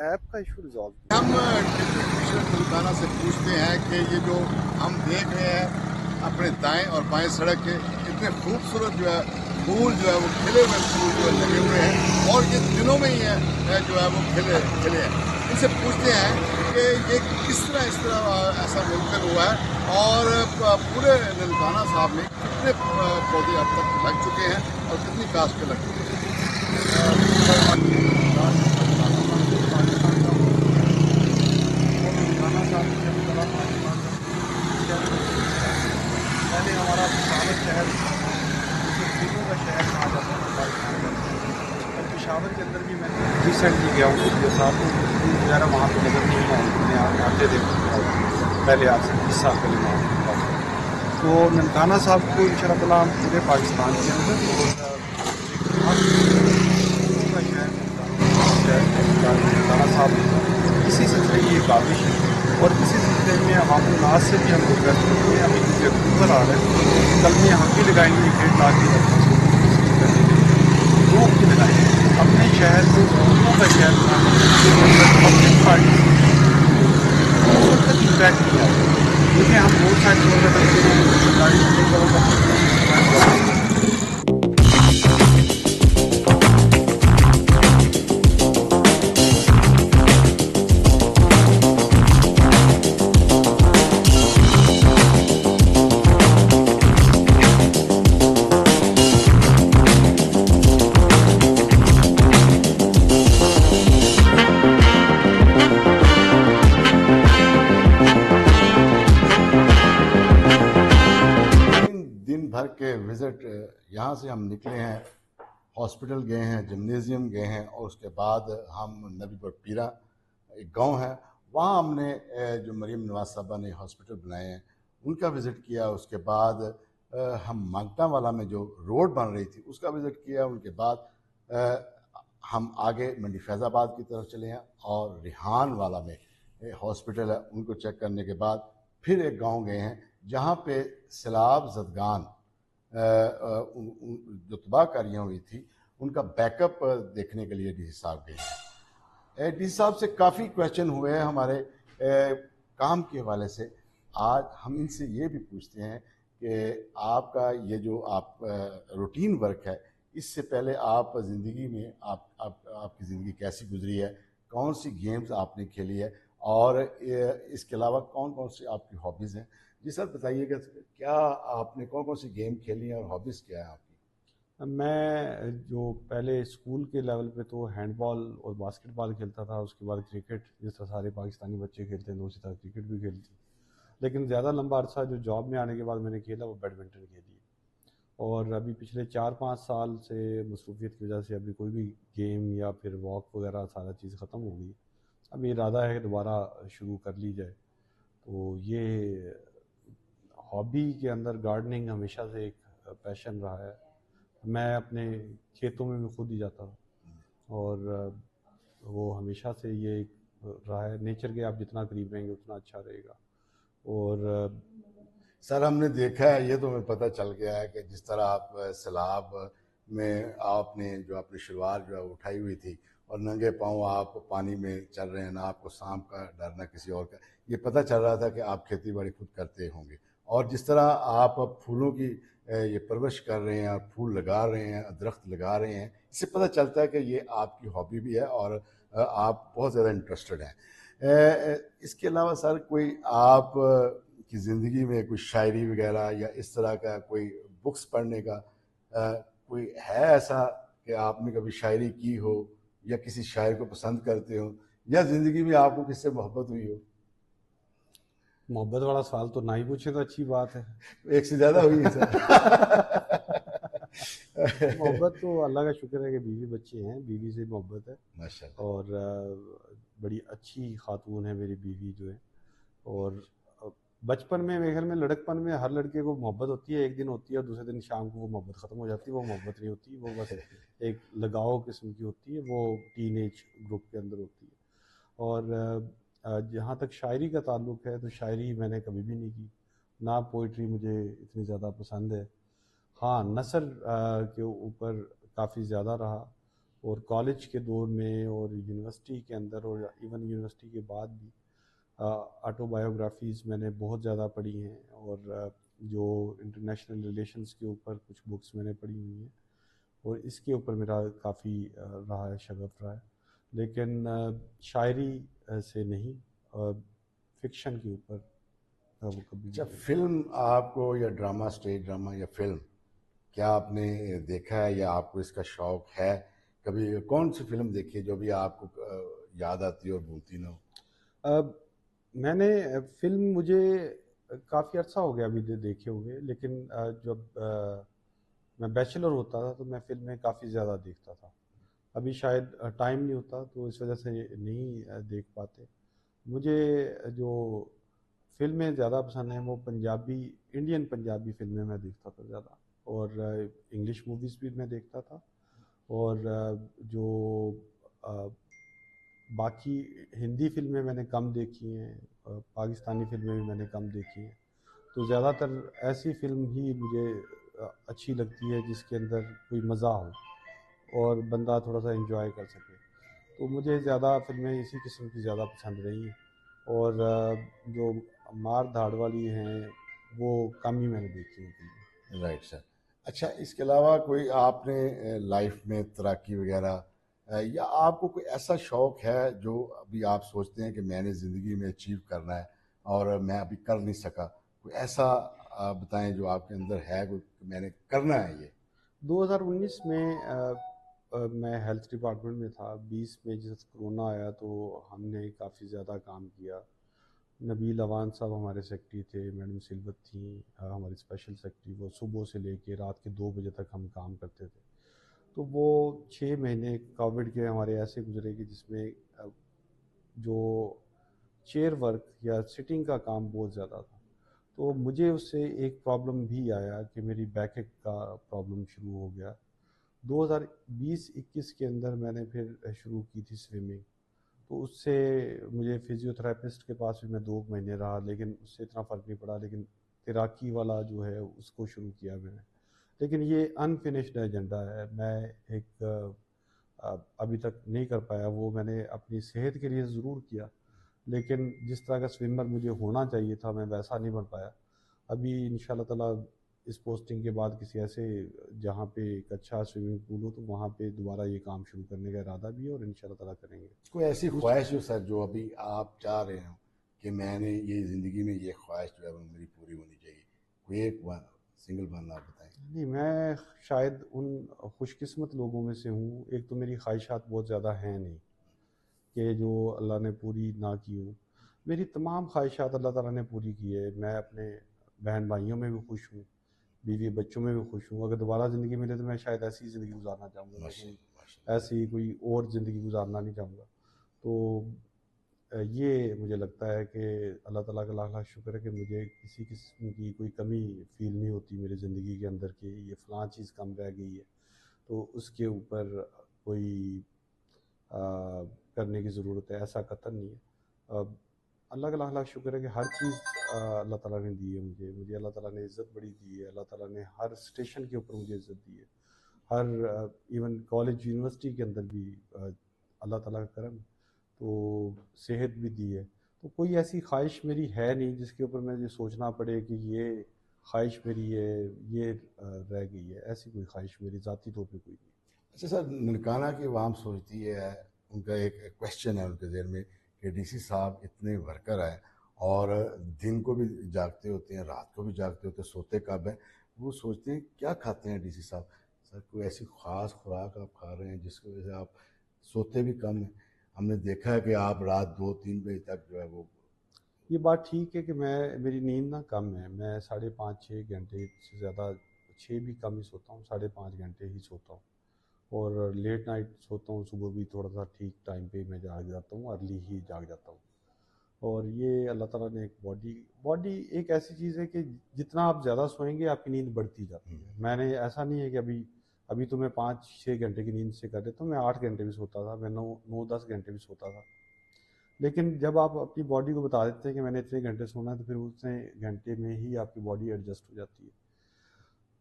ऐप का इशू रिजॉल्व हम डिप्टी कमिश्नर तेलंगाना से पूछते हैं कि ये जो हम देख रहे हैं अपने दाएं और बाएं सड़क के इतने खूबसूरत जो है फूल जो है वो खिले हुए फूल जो लगे हुए हैं और ये दिनों में ही है जो है वो खिले हैं। इनसे पूछते हैं कि ये किस तरह ऐसा मुमकिन हुआ है और पूरे तेलंगाना साहब में कितने पौधे अब तक लग चुके हैं और कितनी कास्ट के लग चुके हैं। पहले हमारा पेशावर शहर फूलों का शहर कहा जाता है, और पेशावर के अंदर भी मैं रिसेंटली गया हूँ जो साथ वगैरह वहाँ पर नजर नहीं आए, आते थे पहले आज से 20 साल पहले वहाँ। तो ननकाना साहब को इंशाअल्लाह ताला हम पूरे पाकिस्तान के अंदर ननकाना साहब इसी सिलसिले की काबिश है और इसी सिलसिले में हम आज से भी हम रिक्वेस्ट करते हैं। अभी क्योंकि अक्टूबर आ रहा है, कल में हम भी लगाएंगे 1.5 लाख की लोग भी लगाएंगे अपने शहर को फूलों का शहर बनाने पब्लिक पार्टी तक इम्पैक्ट किया है, क्योंकि हम रोड साइड भर के विजिट यहाँ से हम निकले हैं, हॉस्पिटल गए हैं, जिम्नेजियम गए हैं और उसके बाद हम नबीपुर पीरा एक गांव है, वहाँ हमने जो मरीम नवाज साहबा ने हॉस्पिटल बनाए हैं उनका विज़िट किया। उसके बाद हम मांगटा वाला में जो रोड बन रही थी उसका विज़िट किया। उनके बाद हम आगे मंडी फैज़ाबाद की तरफ चले हैं और रिहान वाला में हॉस्पिटल है, उनको चेक करने के बाद फिर एक गांव गए हैं जहाँ पे सैलाब ज़दगान जो तबाहकारियाँ हुई थी उनका बैकअप देखने के लिए डीसी साहब गए। डीसी साहब से काफ़ी क्वेश्चन हुए हैं हमारे काम के हवाले से। आज हम इनसे ये भी पूछते हैं कि आपका ये जो आप रूटीन वर्क है, इससे पहले आप ज़िंदगी में आपकी ज़िंदगी कैसी गुजरी है, कौन सी गेम्स आपने खेली है और इसके अलावा कौन कौन सी आपकी हॉबीज़ हैं। जी सर बताइएगा, क्या आपने कौन कौन सी गेम खेली है और हॉबीज़ क्या है आपकी? मैं जो पहले स्कूल के लेवल पे तो हैंडबॉल और बास्केटबॉल खेलता था, उसके बाद क्रिकेट, जिस तरह सारे पाकिस्तानी बच्चे खेलते हैं उसी तरह क्रिकेट भी खेलती। लेकिन ज़्यादा लंबा अरसा जो जॉब में आने के बाद मैंने खेला वो बैडमिंटन खेली। और अभी पिछले 4-5 साल से मसरूफियत की वजह से अभी कोई भी गेम या फिर वॉक वगैरह सारा चीज़ ख़त्म हो गई। अभी इरादा है कि दोबारा शुरू कर ली जाए। तो ये हॉबी के अंदर गार्डनिंग हमेशा से एक पैशन रहा है। मैं अपने खेतों में भी खुद ही जाता हूँ और वो हमेशा से ये एक रहा है। नेचर के आप जितना करीब रहेंगे उतना अच्छा रहेगा। और सर हमने देखा है, ये तो हमें पता चल गया है कि जिस तरह आप सैलाब में आपने जो अपनी शलवार जो है उठाई हुई थी और नंगे पांव आप पानी में चल रहे हैं, ना आपको सांप का डर ना किसी और का, ये पता चल रहा था कि आप खेती बाड़ी खुद करते होंगे। और जिस तरह आप फूलों की ये परवरिश कर रहे हैं, फूल लगा रहे हैं, दरख्त लगा रहे हैं, इससे पता चलता है कि ये आपकी हॉबी भी है और आप बहुत ज़्यादा इंटरेस्टेड हैं। इसके अलावा सर कोई आप की ज़िंदगी में कोई शायरी वगैरह या इस तरह का कोई बुक्स पढ़ने का कोई है ऐसा कि आपने कभी शायरी की हो या किसी शायर को पसंद करते हो या ज़िंदगी में आपको किससे मोहब्बत हुई हो? मोहब्बत वाला सवाल तो ना ही पूछे तो अच्छी बात है। एक से ज़्यादा हुई है सर। मोहब्बत तो अल्लाह का शुक्र है कि बीवी बच्चे हैं, बीवी से मोहब्बत है। माशाल्लाह। और बड़ी अच्छी खातून है मेरी बीवी जो है। और बचपन में मेरे ख्याल में लड़कपन में हर लड़के को मोहब्बत होती है, एक दिन होती है और दूसरे दिन शाम को वो मोहब्बत ख़त्म हो जाती है। वो मोहब्बत नहीं होती, वो बस एक लगाव किस्म की होती है, वो टीनेज ग्रुप के अंदर होती है। और जहाँ तक शायरी का ताल्लुक़ है तो शायरी मैंने कभी भी नहीं की, ना पोइट्री मुझे इतनी ज़्यादा पसंद है। हाँ, नसर के ऊपर काफ़ी ज़्यादा रहा और कॉलेज के दौर में और यूनिवर्सिटी के अंदर और इवन यूनिवर्सिटी के बाद भी ऑटोबायोग्राफीज़ मैंने बहुत ज़्यादा पढ़ी हैं। और जो इंटरनेशनल रिलेशंस के ऊपर कुछ बुक्स मैंने पढ़ी हुई हैं और इसके ऊपर मेरा काफ़ी रहा है, शगफ रहा है। लेकिन शायरी से नहीं, फिक्शन के ऊपर वो कभी अच्छा, भी। फिल्म आपको या ड्रामा, स्टेज ड्रामा या फिल्म, क्या आपने देखा है या आपको इसका शौक है? कभी कौन सी फिल्म देखी है जो भी आपको याद आती है और भूलती ना हो? मैंने फिल्म मुझे काफ़ी अर्सा हो गया अभी देखे हुए, लेकिन जब मैं बैचलर होता था तो मैं फिल्में काफ़ी ज़्यादा देखता था। अभी शायद टाइम नहीं होता तो इस वजह से नहीं देख पाते। मुझे जो फिल्में ज़्यादा पसंद हैं वो पंजाबी, इंडियन पंजाबी फिल्में मैं देखता था ज़्यादा। और इंग्लिश मूवीज़ भी मैं देखता था। और जो बाकी हिंदी फिल्में मैंने कम देखी हैं, पाकिस्तानी फिल्में भी मैंने कम देखी हैं। तो ज़्यादातर ऐसी फिल्म ही मुझे अच्छी लगती है जिसके अंदर कोई मज़ा हो और बंदा थोड़ा सा एंजॉय कर सके। तो मुझे ज़्यादा फिल्में इसी किस्म की ज़्यादा पसंद रही हैं। और जो मार धाड़ वाली हैं वो कम ही मैंने देखी हैं फिल्में। Right sir. अच्छा, इसके अलावा कोई आपने लाइफ में तैराकी वगैरह या आपको कोई ऐसा शौक है जो अभी आप सोचते हैं कि मैंने ज़िंदगी में अचीव करना है और मैं अभी कर नहीं सका, कोई ऐसा आप बताएं जो आपके अंदर है, कोई मैंने करना है ये? 2019 में मैं हेल्थ डिपार्टमेंट में था। 20 में जब कोरोना आया तो हमने काफ़ी ज़्यादा काम किया। नबील अवान साहब हमारे सेक्रेटरी थे, मैडम सिलवत थी हमारी स्पेशल सेक्रेटरी। वो सुबह से लेके रात के 2 बजे तक हम काम करते थे। तो वो 6 महीने कोविड के हमारे ऐसे गुजरे कि जिसमें जो चेयर वर्क या सिटिंग का काम बहुत ज़्यादा था। तो मुझे उससे एक प्रॉब्लम भी आया कि मेरी बैक का प्रॉब्लम शुरू हो गया। 2020-21 के अंदर मैंने फिर शुरू की थी स्विमिंग। तो उससे मुझे फिजियोथेरेपिस्ट के पास भी मैं 2 महीने रहा, लेकिन उससे इतना फ़र्क नहीं पड़ा। लेकिन तैराकी वाला जो है उसको शुरू किया मैंने। लेकिन ये अनफिनिश्ड एजेंडा है। मैं एक अभी तक नहीं कर पाया। वो मैंने अपनी सेहत के लिए ज़रूर किया, लेकिन जिस तरह का स्विमर मुझे होना चाहिए था मैं वैसा नहीं बन पाया। अभी इंशाल्लाह ताला इस पोस्टिंग के बाद किसी ऐसे जहाँ पे एक अच्छा स्विमिंग पूल हो तो वहाँ पे दोबारा ये काम शुरू करने का इरादा भी है और इंशाल्लाह ताला करेंगे। कोई ऐसी ख्वाहिश हो सर जो अभी आप चाह रहे हो कि मैंने ये ज़िंदगी में ये ख्वाहिश जो है वो मेरी पूरी होनी चाहिए, कोई एक सिंगल वन आप बताएं? नहीं, मैं शायद उन खुशकिस्मत लोगों में से हूँ। एक तो मेरी ख्वाहिशात बहुत ज़्यादा हैं नहीं कि जो अल्लाह ने पूरी ना की हो। मेरी तमाम ख्वाहिशात अल्लाह ताला ने पूरी की है। मैं अपने बहन भाइयों में भी खुश हूँ, बीवी बच्चों में भी खुश हूँ। अगर दोबारा ज़िंदगी मिले तो मैं शायद ऐसी ही ज़िंदगी गुजारना चाहूँगा, लेकिन ऐसी कोई और ज़िंदगी गुजारना नहीं चाहूँगा। तो ये मुझे लगता है कि अल्लाह ताला का लाख लाख शुक्र है कि मुझे किसी किस्म की कोई कमी फील नहीं होती मेरी ज़िंदगी के अंदर कि ये फ़लाँ चीज़ कम रह गई है, तो उसके ऊपर कोई करने की ज़रूरत है, ऐसा कतई नहीं है। अल्लाह का लाख लाख शुक्र है कि हर चीज़ अल्लाह ताला ने दी है मुझे अल्लाह ताला ने इज़्ज़त बड़ी दी है, अल्लाह ताला ने हर स्टेशन के ऊपर मुझे इज़्ज़त दी है, हर इवन कॉलेज यूनिवर्सिटी के अंदर भी अल्लाह ताला का करम, तो सेहत भी दी है। तो कोई ऐसी ख्वाहिश मेरी है नहीं जिसके ऊपर मुझे सोचना पड़े कि ये ख्वाहिश मेरी है, ये रह गई है, ऐसी कोई ख्वाहिश मेरी ज़ाती तौर पे कोई नहीं। अच्छा सर, ननकाना की आवाम सोचती है, उनका एक क्वेश्चन है उनके ज़हन में कि डीसी साहब इतने वर्कर हैं और दिन को भी जागते होते हैं, रात को भी जागते होते हैं, सोते कब हैं? वो सोचते हैं क्या खाते हैं डीसी साहब? सर कोई ऐसी ख़ास खुराक आप खा रहे हैं जिसकी वजह से आप सोते भी कम हैं? हमने देखा है कि आप रात 2-3 बजे तक जो है वो ये बात ठीक है कि मेरी नींद ना कम है, मैं 5.5-6 घंटे से ज़्यादा, 6 भी कम ही सोता हूँ, 5.5 घंटे ही सोता हूँ और लेट नाइट सोता हूँ, सुबह भी थोड़ा सा ठीक टाइम पे मैं जाग जाता हूँ, अर्ली ही जाग जाता हूँ। और ये अल्लाह ताला ने एक बॉडी एक ऐसी चीज़ है कि जितना आप ज़्यादा सोएंगे आपकी नींद बढ़ती जाती है। मैंने ऐसा नहीं है कि अभी तो मैं 5-6 घंटे की नींद से कर लेता हूँ, मैं 8 घंटे भी सोता था, मैं 9-10 घंटे भी सोता था। लेकिन जब आप अपनी बॉडी को बता देते हैं कि मैंने इतने घंटे सोना है, तो फिर उतने घंटे में ही आपकी बॉडी एडजस्ट हो जाती है।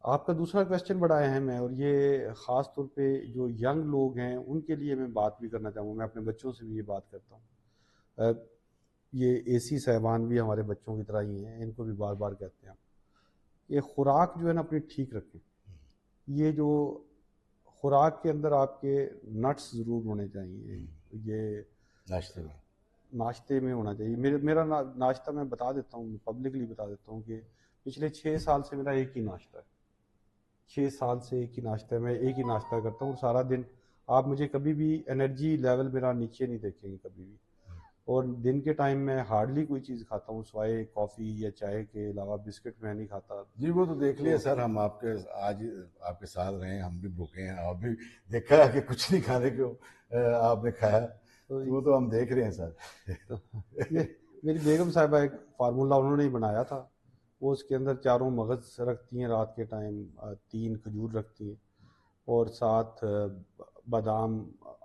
आपका दूसरा क्वेश्चन बड़ा अहम है और ये ख़ास तौर पे जो यंग लोग हैं उनके लिए मैं बात भी करना चाहूँगा, मैं अपने बच्चों से भी ये बात करता हूँ। ये एसी साहिबान भी हमारे बच्चों की तरह ही हैं, इनको भी बार बार कहते हैं, ये खुराक जो है ना अपनी ठीक रखें। ये जो खुराक के अंदर आपके नट्स ज़रूर होने चाहिए, ये नाश्ते में होना चाहिए। मेरा नाश्ता मैं बता देता हूँ, पब्लिकली बता देता हूँ कि पिछले 6 साल से मेरा एक ही नाश्ता है, 6 साल से एक ही नाश्ता है, मैं एक ही नाश्ता करता हूँ सारा दिन। आप मुझे कभी भी एनर्जी लेवल मेरा नीचे नहीं देखेंगे कभी भी, और दिन के टाइम में हार्डली कोई चीज़ खाता हूँ सिवाय कॉफ़ी या चाय के अलावा, बिस्किट मैं नहीं खाता। जी वो तो देख लिया सर, हम आपके आज आपके साथ रहे, हम भी भूखे हैं, आप भी देखा है कि कुछ नहीं खाने को आपने खाया, तो वो तो हम देख रहे हैं सर। तो ये मेरी बेगम साहिबा एक फार्मूला उन्होंने ही बनाया था, वो उसके अंदर 4 मगज़ रखती हैं रात के टाइम, 3 खजूर रखती हैं और 7 बादाम,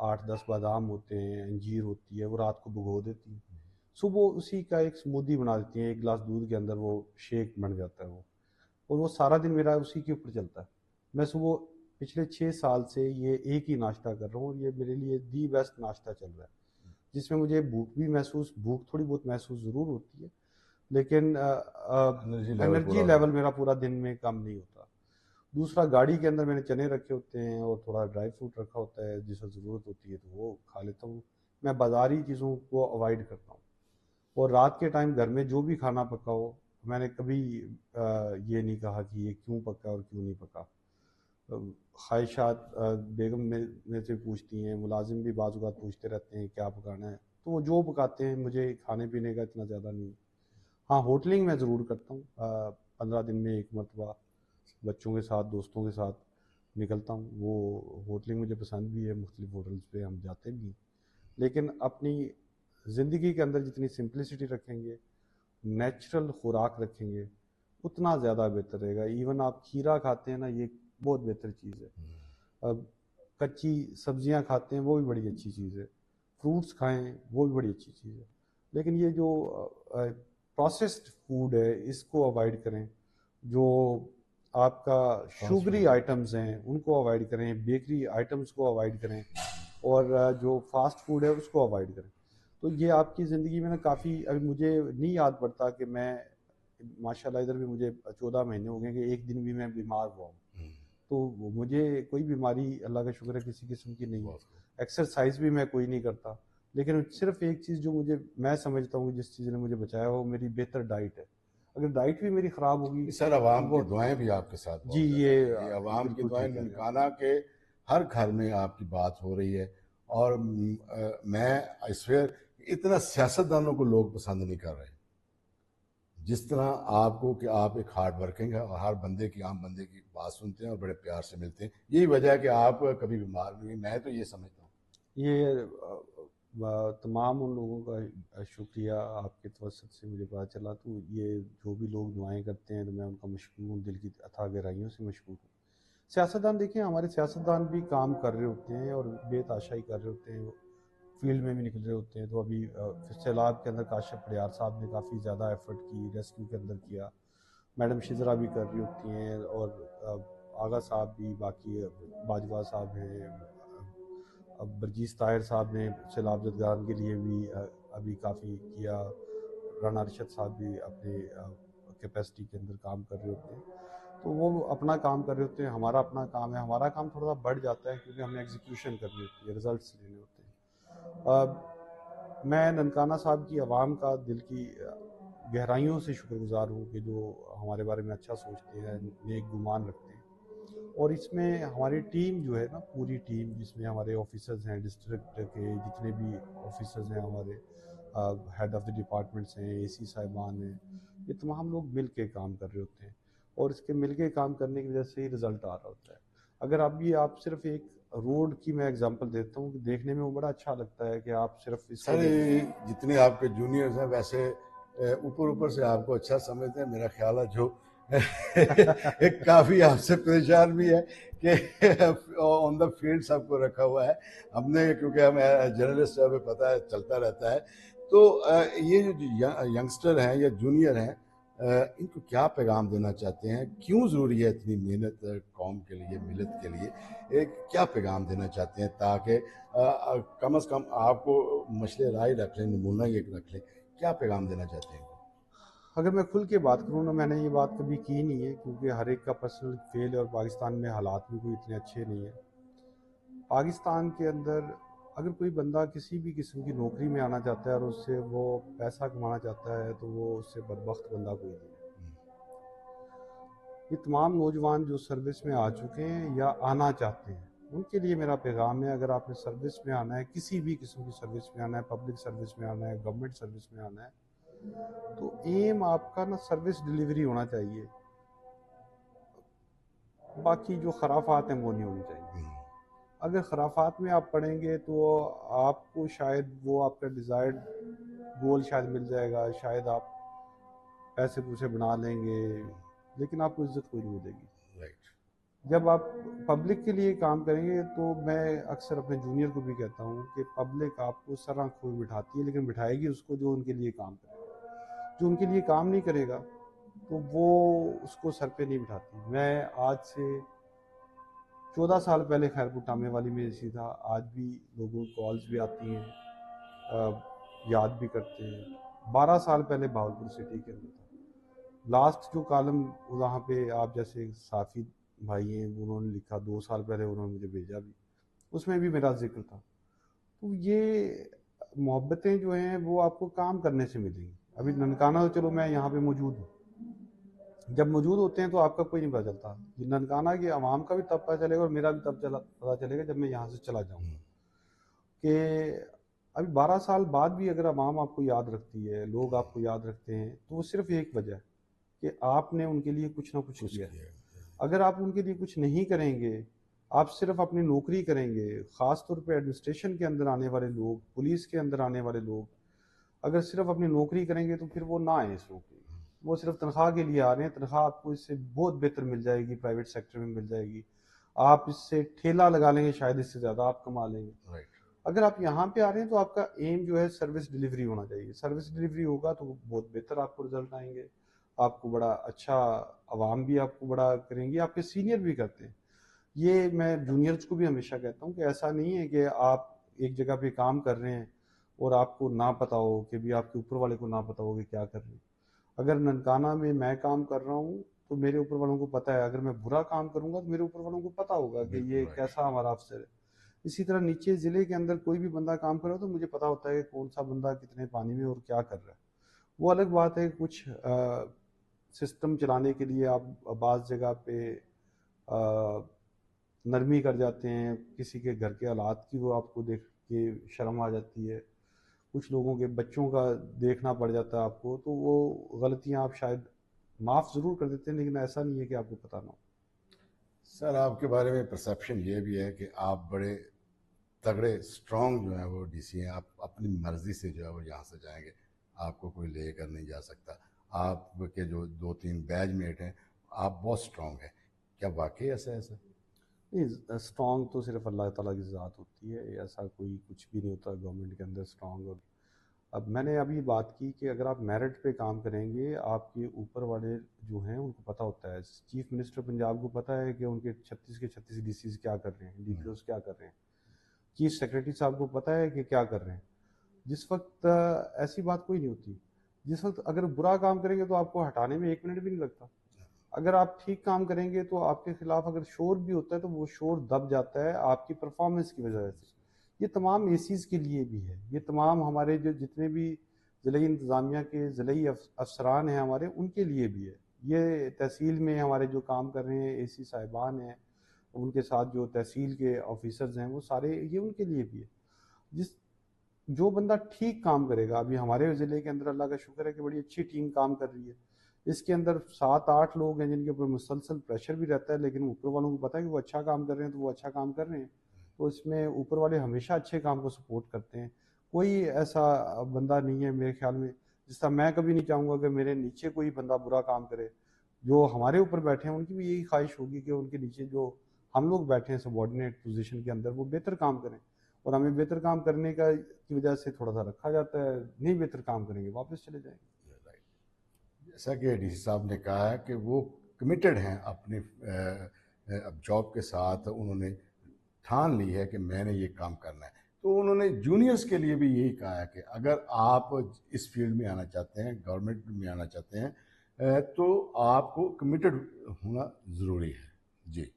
8-10 बादाम होते हैं, अंजीर होती है, वो रात को भिगो देती हैं, सुबह उसी का एक स्मूदी बना देती हैं, 1 गिलास दूध के अंदर वो शेक बन जाता है वो, और वो सारा दिन मेरा उसी के ऊपर चलता है। मैं सुबह पिछले 6 साल से ये एक ही नाश्ता कर रहा हूँ और ये मेरे लिए दी बेस्ट नाश्ता चल रहा है, जिसमें मुझे भूख थोड़ी बहुत महसूस ज़रूर होती है, लेकिन एनर्जी लेवल मेरा पूरा दिन में कम नहीं होता। दूसरा, गाड़ी के अंदर मैंने चने रखे होते हैं और थोड़ा ड्राई फ्रूट रखा होता है, जिसको ज़रूरत होती है तो वो खा लेता हूँ। मैं बाज़ारी चीज़ों को अवॉइड करता हूँ, और रात के टाइम घर में जो भी खाना पका हो, मैंने कभी ये नहीं कहा कि ये क्यों पका और क्यों नहीं पका। ख्वाहिशात बेगम मेरे से पूछती हैं, मुलाजिम भी बाज़ औक़ात पूछते रहते हैं क्या पकाना है, तो वो जो पकाते हैं, मुझे खाने पीने का इतना ज़्यादा नहीं। हाँ, होटलिंग मैं ज़रूर करता हूँ, 15 दिन में 1 मरतबा बच्चों के साथ, दोस्तों के साथ निकलता हूँ, वो होटलिंग मुझे पसंद भी है, मुख्तलिफ होटल्स पे हम जाते भी हैं। लेकिन अपनी ज़िंदगी के अंदर जितनी सिंपलिसिटी रखेंगे, नेचुरल खुराक रखेंगे, उतना ज़्यादा बेहतर रहेगा। इवन आप खीरा खाते हैं ना, ये बहुत बेहतर चीज़ है। अब कच्ची सब्जियां खाते हैं, वो भी बड़ी अच्छी चीज़ है। फ्रूट्स खाएं, वो भी बड़ी अच्छी चीज़ है। लेकिन ये जो प्रोसेस्ड फूड है, इसको अवॉइड करें। जो आपका शुगरी आइटम्स हैं, उनको अवॉइड करें, बेकरी आइटम्स को अवॉइड करें, और जो फास्ट फूड है उसको अवॉइड करें। तो ये आपकी ज़िंदगी में ना काफ़ी, अभी मुझे नहीं याद पड़ता कि मैं माशाल्लाह इधर भी मुझे 14 महीने हो गए कि एक दिन भी मैं बीमार हुआ हूँ, तो मुझे कोई बीमारी अल्लाह का शुक्र है किसी किस्म की नहीं है। एक्सरसाइज भी मैं कोई नहीं करता, लेकिन सिर्फ एक चीज़ जो मैं समझता हूँ जिस चीज़ ने मुझे बचाया वो मेरी बेहतर डाइट है। अगर डाइट भी मेरी ख़राब होगी, सर अवाम की दुआएं भी आपके साथ बहुत जी, ज़्यादा हैं। ये अवाम की बिल्कुल दुआएं, ठीक है। ननकाना के हर घर में आपकी बात हो रही है, और मैं इस पर इतना सियासतदानों को लोग पसंद नहीं कर रहे, जिस तरह आपको कि आप एक हार्ड वर्किंग है और हर बंदे की आम बंदे की बात सुनते हैं और बड़े प्यार से मिलते हैं, यही वजह है कि आप कभी बीमार नहीं हुए। मैं तो ये समझता हूँ। ये तमाम उन लोगों का शुक्रिया, आपके तवसत से मुझे पता चला। तो ये जो भी लोग दुआएं करते हैं तो मैं उनका मशकूर हूँ, दिल की अथाह गहराइयों से मशकूर हूँ। सियासतदान देखिए, हमारे सियासतदान भी काम कर रहे होते हैं और बेतहाशाई कर रहे होते हैं, फील्ड में भी निकल रहे होते हैं। तो अभी सैलाब के अंदर काशिफ पडियार साहब ने काफ़ी ज़्यादा एफर्ट की, रेस्क्यू के अंदर किया। मैडम शिजरा भी कर रही होती हैं और आगा साहब भी, बाकी बाजवा साहब हैं, अब बरजीस ताहिर साहब ने सैलाब जदगान के लिए भी अभी काफ़ी किया। राना अरशद साहब भी अपने कैपेसिटी के अंदर काम कर रहे होते हैं। तो वो अपना काम कर रहे होते हैं, हमारा अपना काम है। हमारा काम थोड़ा सा बढ़ जाता है क्योंकि हमने एग्जीक्यूशन करनी होती है, रिजल्ट्स लेने होते हैं। मैं ननकाना साहब की आवाम का दिल की गहराइयों से शुक्रगुजार हूँ कि जो हमारे बारे में अच्छा सोचते हैं, नेक गुमान रखते हैं। और इसमें हमारी टीम जो है ना, पूरी टीम, जिसमें हमारे ऑफिसर्स हैं, डिस्ट्रिक्ट के जितने भी ऑफिसर्स हैं, हमारे हेड ऑफ़ द डिपार्टमेंट्स हैं, एसी साहिबान हैं, ये तमाम लोग मिल के काम कर रहे होते हैं और इसके मिल के काम करने की वजह से ही रिज़ल्ट आ रहा होता है। अगर आप सिर्फ एक रोड की मैं एग्जांपल देता हूँ कि देखने में वो बड़ा अच्छा लगता है कि आप सिर्फ इसको सर, जितने आपके जूनियर्स हैं वैसे ऊपर ऊपर से आपको अच्छा समझते हैं। मेरा ख्याल है जो एक काफ़ी आपसे परेशान भी है कि ऑन द फील्ड सबको रखा हुआ है हमने, क्योंकि हम जर्नलिस्ट हमें पता है चलता रहता है। तो ये जो यंगस्टर हैं या जूनियर हैं, इनको क्या पैगाम देना चाहते हैं? क्यों ज़रूरी है इतनी मेहनत कौम के लिए, मिलत के लिए? क्या पैगाम देना चाहते हैं ताकि कम से कम आपको मसले राय रख लें, नमूना एक रख लें? क्या पैगाम देना चाहते हैं? अगर मैं खुल के बात करूँ ना, मैंने ये बात कभी की नहीं है क्योंकि हर एक का पर्सनल फेल है और पाकिस्तान में हालात भी कोई इतने अच्छे नहीं है। पाकिस्तान के अंदर अगर कोई बंदा किसी भी किस्म की नौकरी में आना चाहता है और उससे वो पैसा कमाना चाहता है तो वो उससे बदबख्त बंदा कोई नहीं है। ये तमाम नौजवान जो सर्विस में आ चुके हैं या आना चाहते हैं, उनके लिए मेरा पैगाम है, अगर आपने सर्विस में आना है, किसी भी किस्म की सर्विस में आना है, पब्लिक सर्विस में आना है, गवर्नमेंट सर्विस में आना है, तो एम आपका ना सर्विस डिलीवरी होना चाहिए। बाकी जो खराफात हैं वो नहीं होनी चाहिए। अगर खराफात में आप पढ़ेंगे तो आपको शायद वो आपका डिज़ायर्ड गोल शायद मिल जाएगा, शायद आप पैसे पूसे बना लेंगे, लेकिन आपको इज्जत कोई नहीं मिलेगी। जब आप पब्लिक के लिए काम करेंगे, तो मैं अक्सर अपने जूनियर को भी कहता हूँ कि पब्लिक आपको सर आँखों में बिठाती है, लेकिन बिठाएगी उसको जो उनके लिए काम करेगा। जो उनके लिए काम नहीं करेगा तो वो उसको सर पे नहीं बिठाती। मैं आज से 14 साल पहले खैरपुर टामे वाली में ऐसी था, आज भी लोगों को कॉल्स भी आती हैं, याद भी करते हैं। 12 साल पहले भावलपुर सिटी के अंदर था। लास्ट जो कॉलम वहाँ पे आप जैसे साफ़ी भाई हैं, उन्होंने लिखा 2 साल पहले, उन्होंने मुझे भेजा भी, उसमें भी मेरा जिक्र था। तो ये मोहब्बतें जो हैं वो आपको काम करने से मिलेंगी। अभी ननकाना तो चलो मैं यहाँ पे मौजूद हूँ, जब मौजूद होते हैं तो आपका कोई नहीं पता चलता। ननकाना की आवाम का भी तब पता चलेगा और मेरा भी तब पता चलेगा जब मैं यहाँ से चला जाऊँगा। कि अभी 12 साल बाद भी अगर आवाम आपको याद रखती है, लोग आपको याद रखते हैं, तो वो सिर्फ एक वजह है कि आपने उनके लिए कुछ ना कुछ किया है। अगर आप उनके लिए कुछ नहीं करेंगे, आप सिर्फ अपनी नौकरी करेंगे, ख़ास तौर पे एडमिनिस्ट्रेशन के अंदर आने वाले लोग, पुलिस के अंदर आने वाले लोग अगर सिर्फ अपनी नौकरी करेंगे तो फिर वो ना आए इस नौकरी। वो सिर्फ तनख्वाह के लिए आ रहे हैं, तनख्वाह आपको इससे बहुत बेहतर मिल जाएगी, प्राइवेट सेक्टर में मिल जाएगी। आप इससे ठेला लगा लेंगे, शायद इससे ज़्यादा आप कमा लेंगे। अगर आप यहाँ पे आ रहे हैं तो आपका एम जो है सर्विस डिलीवरी होना चाहिए। सर्विस डिलीवरी होगा तो बहुत बेहतर आपको रिजल्ट आएंगे, आपको बड़ा अच्छा, आवाम भी आपको बड़ा करेंगी, आपके सीनियर भी करते हैं। ये मैं जूनियर्स को भी हमेशा कहता हूँ कि ऐसा नहीं है कि आप एक जगह पे काम कर रहे हैं और आपको ना पता हो, कि भी आपके ऊपर वाले को ना पता हो कि क्या कर रहे हैं। अगर ननकाना में मैं काम कर रहा हूँ तो मेरे ऊपर वालों को पता है, अगर मैं बुरा काम करूँगा तो मेरे ऊपर वालों को पता होगा कि ये कैसा हमारा अफसर है। इसी तरह नीचे ज़िले के अंदर कोई भी बंदा काम कर रहा हो तो मुझे पता होता है कि कौन सा बंदा कितने पानी में और क्या कर रहा है। वो अलग बात है, कुछ सिस्टम चलाने के लिए आप बाज़ जगह पे नरमी कर जाते हैं, किसी के घर के हालात की वो आपको देख के शर्म आ जाती है। कुछ लोगों के बच्चों का देखना पड़ जाता है आपको, तो वो गलतियां आप शायद माफ़ ज़रूर कर देते हैं, लेकिन ऐसा नहीं है कि आपको पता ना हो। सर आपके बारे में परसेप्शन ये भी है कि आप बड़े तगड़े स्ट्रॉन्ग जो है वो डीसी हैं, आप अपनी मर्जी से जो है वो यहाँ से जाएंगे, आपको कोई ले कर नहीं जा सकता। आपके जो 2-3 बैचमेट हैं, आप बहुत स्ट्रॉन्ग हैं, क्या वाकई ऐसा है सर? नहीं, स्ट्रॉन्ग तो सिर्फ अल्लाह ताला की ज़ात होती है, ऐसा कोई कुछ भी नहीं होता गवर्नमेंट के अंदर स्ट्रॉन्ग। और अब मैंने अभी बात की कि अगर आप मेरिट पे काम करेंगे, आपके ऊपर वाले जो हैं उनको पता होता है। चीफ मिनिस्टर पंजाब को पता है कि उनके 36 के 36 डीसीज क्या कर रहे हैं, डीपीओस क्या कर रहे हैं, चीफ सेक्रेटरी साहब को पता है कि क्या कर रहे हैं। जिस वक्त ऐसी बात कोई नहीं होती, जिस वक्त अगर बुरा काम करेंगे तो आपको हटाने में 1 मिनट भी नहीं लगता। अगर आप ठीक काम करेंगे तो आपके खिलाफ अगर शोर भी होता है तो वो शोर दब जाता है आपकी परफॉर्मेंस की वजह से। ये तमाम एसीज़ के लिए भी है, ये तमाम हमारे जो जितने भी ज़िले इंतज़ामिया के ज़िले अफसरान हैं हमारे, उनके लिए भी है। ये तहसील में हमारे जो काम कर रहे हैं एसी साहिबान हैं, उनके साथ जो तहसील के ऑफिसर्स हैं, वो सारे ये उनके लिए भी है। जो बंदा ठीक काम करेगा, अभी हमारे ज़िले के अंदर अल्लाह का शुक्र है कि बड़ी अच्छी टीम काम कर रही है। इसके अंदर 7-8 लोग हैं जिनके ऊपर मुसलसल प्रेशर भी रहता है, लेकिन ऊपर वालों को पता है कि वो अच्छा काम कर रहे हैं, तो वो अच्छा काम कर रहे हैं। तो इसमें ऊपर वाले हमेशा अच्छे काम को सपोर्ट करते हैं। कोई ऐसा बंदा नहीं है मेरे ख्याल में, जिस तरह मैं कभी नहीं चाहूँगा कि मेरे नीचे कोई बंदा बुरा काम करे। जो हमारे ऊपर बैठे हैं उनकी भी यही ख्वाहिश होगी कि उनके नीचे जो हम लोग बैठे हैं सबॉर्डिनेट पोजीशन के अंदर, वो बेहतर काम करें। और हमें बेहतर काम करने की वजह से थोड़ा सा रखा जाता है, नहीं बेहतर काम करेंगे वापस चले जाएंगे। जैसा कि डीसी साहब ने कहा है कि वो कमिटेड हैं अपने अब जॉब के साथ, उन्होंने ठान ली है कि मैंने ये काम करना है। तो उन्होंने जूनियर्स के लिए भी यही कहा है कि अगर आप इस फील्ड में आना चाहते हैं, गवर्नमेंट में आना चाहते हैं, तो आपको कमिटेड होना ज़रूरी है। जी।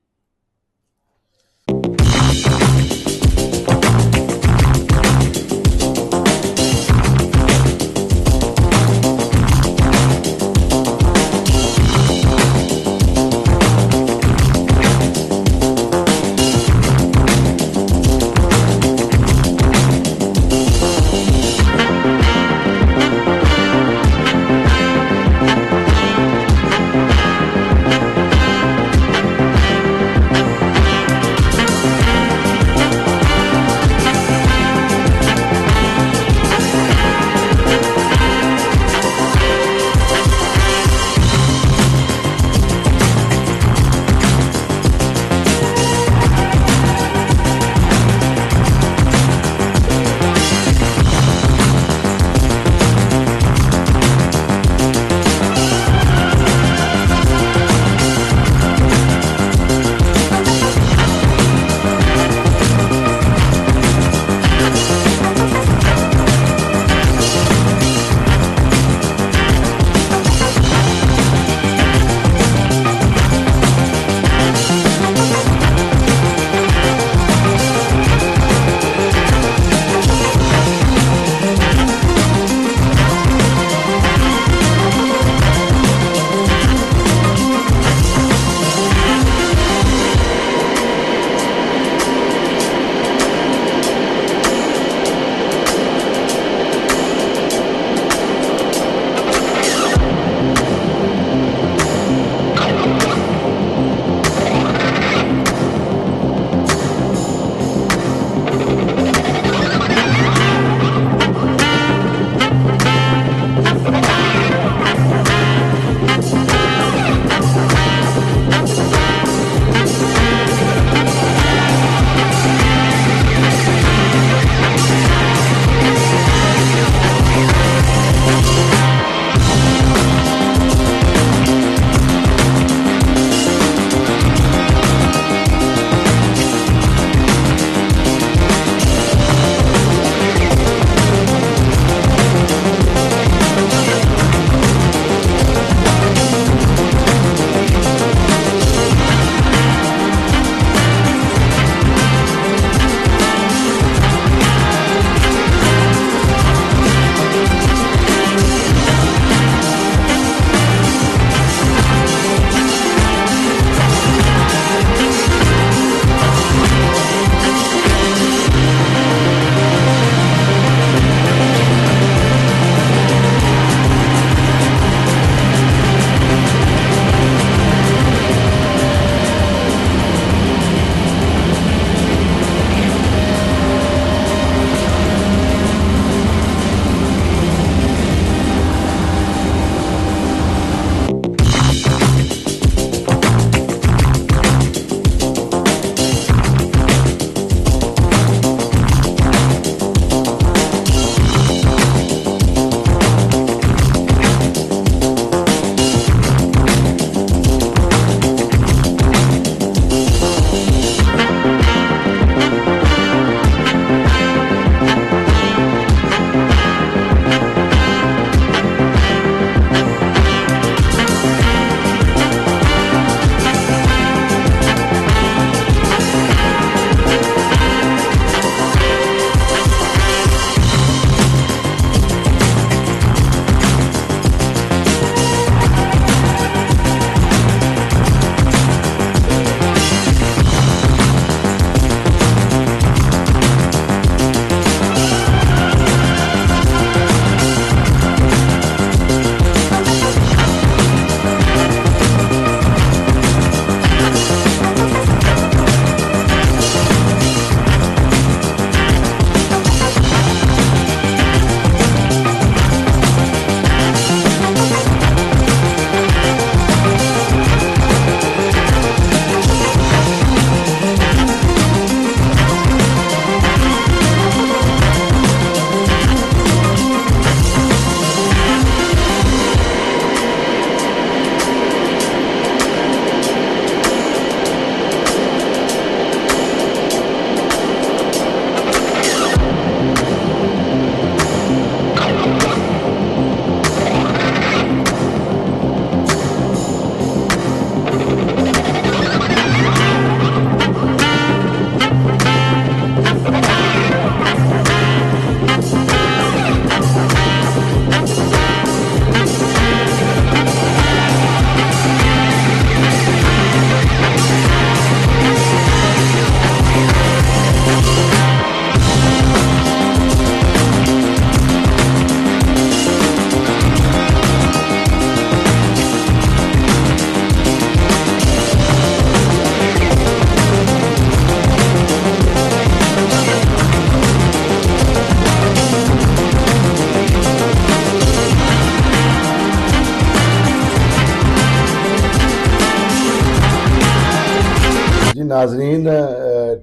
नाजरीन,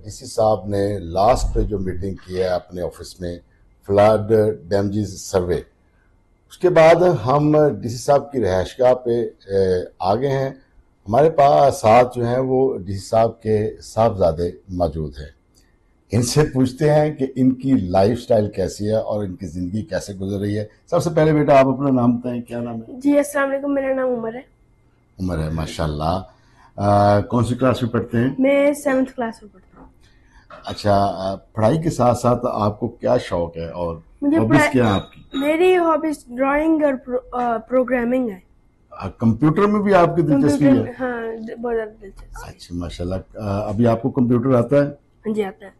डीसी साहब ने लास्ट पे जो मीटिंग की है अपने ऑफिस में फ्लड डैमेजेस सर्वे, उसके बाद हम डीसी साहब की रिहाइशगाह पे आ गए हैं। हमारे पास साथ जो हैं वो डीसी साहब के साहबजादे मौजूद हैं। इनसे पूछते हैं कि इनकी लाइफस्टाइल कैसी है और इनकी ज़िंदगी कैसे गुजर रही है। सबसे पहले बेटा आप अपना नाम बताएं, क्या नाम है? जी अस्सलाम वालेकुम, मेरा नाम उमर है। उमर है, माशाल्लाह। कौन सी क्लास में पढ़ते हैं? मैं 7th क्लास में पढ़ता हूँ। अच्छा, पढ़ाई के साथ साथ आपको क्या शौक है और मुझे हॉबीज क्या है आपकी? मेरी हॉबीज ड्राइंग और प्रोग्रामिंग है। कंप्यूटर में भी आपकी दिलचस्पी है? हाँ, बहुत ज्यादा दिलचस्पी। अच्छा माशाल्लाह। अभी आपको कंप्यूटर आता है? हाँ जी, आता है।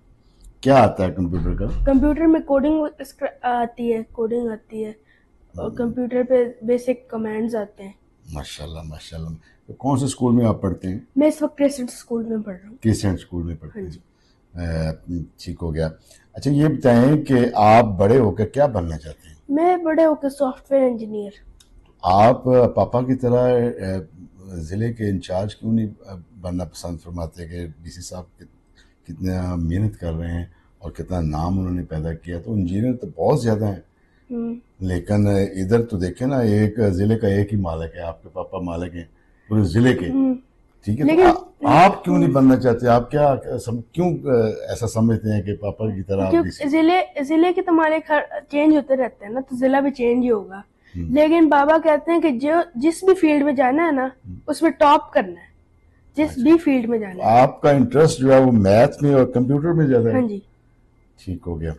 क्या आता है कंप्यूटर का? कंप्यूटर में कोडिंग आती है, और कंप्यूटर पे बेसिक कमांड्स आते हैं। माशाल्लाह माशाल्लाह। तो कौन से स्कूल में आप पढ़ते हैं? मैं इस वक्त क्रिसेंट स्कूल में पढ़ रहा हूँ। क्रिसेंट स्कूल में पढ़ते हाँ हैं, ठीक हो गया। अच्छा ये बताएं कि आप बड़े होकर क्या बनना चाहते हैं? मैं बड़े होकर सॉफ्टवेयर इंजीनियर। आप पापा की तरह ज़िले के इंचार्ज क्यों नहीं बनना पसंद फरमाते कि डीसी साहब कितना मेहनत कर रहे हैं और कितना नाम उन्होंने पैदा किया, तो इंजीनियर तो बहुत ज़्यादा हैं, लेकिन इधर तो देखें ना, एक ज़िले का एक ही मालिक है, आपके पापा मालिक हैं पूरे ज़िले के, ठीक है? तो आप क्यों नहीं बनना चाहते? आप क्यों ऐसा समझते हैं कि पापा की तरह आप? ज़िले के तो मालिक चेंज होते रहते हैं ना, तो ज़िला भी चेंज ही होगा। लेकिन बाबा कहते हैं कि जिस भी फील्ड में जाना है ना, उसमें टॉप करना है, जिस भी फील्ड में जाना है। आपका इंटरेस्ट जो है वो मैथ में और कंप्यूटर में ज्यादा है? हाँ जी। ठीक हो गया।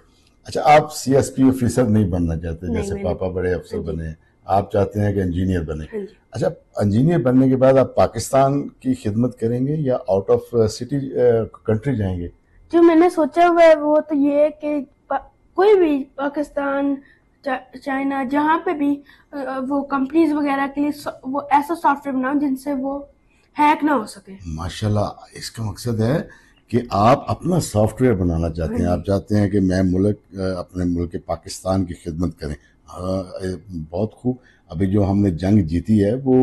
अच्छा, आप सीएसपी ऑफिसर नहीं बनना चाहते? जैसे पापा बड़े अफसर बने, आप चाहते हैं कि इंजीनियर बने। हाँ जी। अच्छा, इंजीनियर बनने के बाद आप पाकिस्तान की खिदमत करेंगे या आउट ऑफ सिटी कंट्री जाएंगे? जो मैंने सोचा हुआ है वो तो ये है कि कोई भी पाकिस्तान, चाइना, जहाँ पे भी वो कंपनीज वगैरह के लिए वो ऐसा सॉफ्टवेयर बनाओ जिनसे वो हैक ना हो सके। माशाल्लाह, इसका मकसद है कि आप अपना सॉफ्टवेयर बनाना चाहते हैं। आप चाहते हैं कि मैं अपने मुल्क के पाकिस्तान की खिदमत करें। बहुत खूब। अभी जो हमने जंग जीती है वो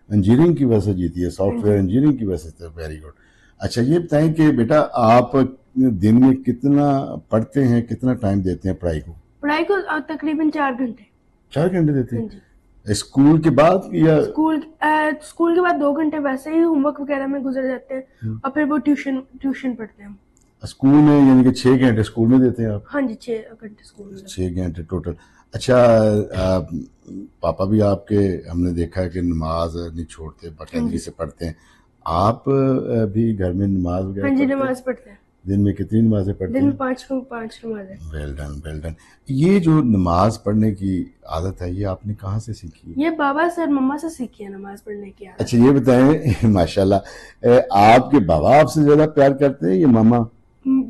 इंजीनियरिंग की वजह से जीती है, सॉफ्टवेयर इंजीनियरिंग की वजह से। Very good. अच्छा ये बताएं कि बेटा आप दिन में कितना पढ़ते हैं, कितना टाइम देते हैं पढ़ाई को? पढ़ाई को तकरीबन 4 घंटे। 4 घंटे देते हैं? स्कूल के बाद या स्कूल के बाद 2 घंटे वैसे ही होमवर्क वगैरह में गुजर जाते हैं और फिर वो ट्यूशन पढ़ते हैं। स्कूल में यानी कि 6 घंटे स्कूल में देते हैं आप? हाँ जी, 6 घंटे स्कूल में। 6 घंटे टोटल। अच्छा, पापा भी आपके हमने देखा है कि नमाज नहीं छोड़ते, बाकायदगी से पढ़ते हैं। आप भी घर में नमाज वगैरह? हाँ जी, नमाज पढ़ते हैं। दिन में कितनी नमाजें पढ़ते हैं? दिन में 5 नमाजें। Well done, well done. ये जो नमाज पढ़ने की आदत है ये आपने कहाँ से सीखी? ये बाबा से और मम्मा से सीखी है नमाज पढ़ने की आदत। अच्छा ये बताएं माशाल्लाह, आपके बाबा आपसे ज्यादा प्यार करते हैं या मम्मा?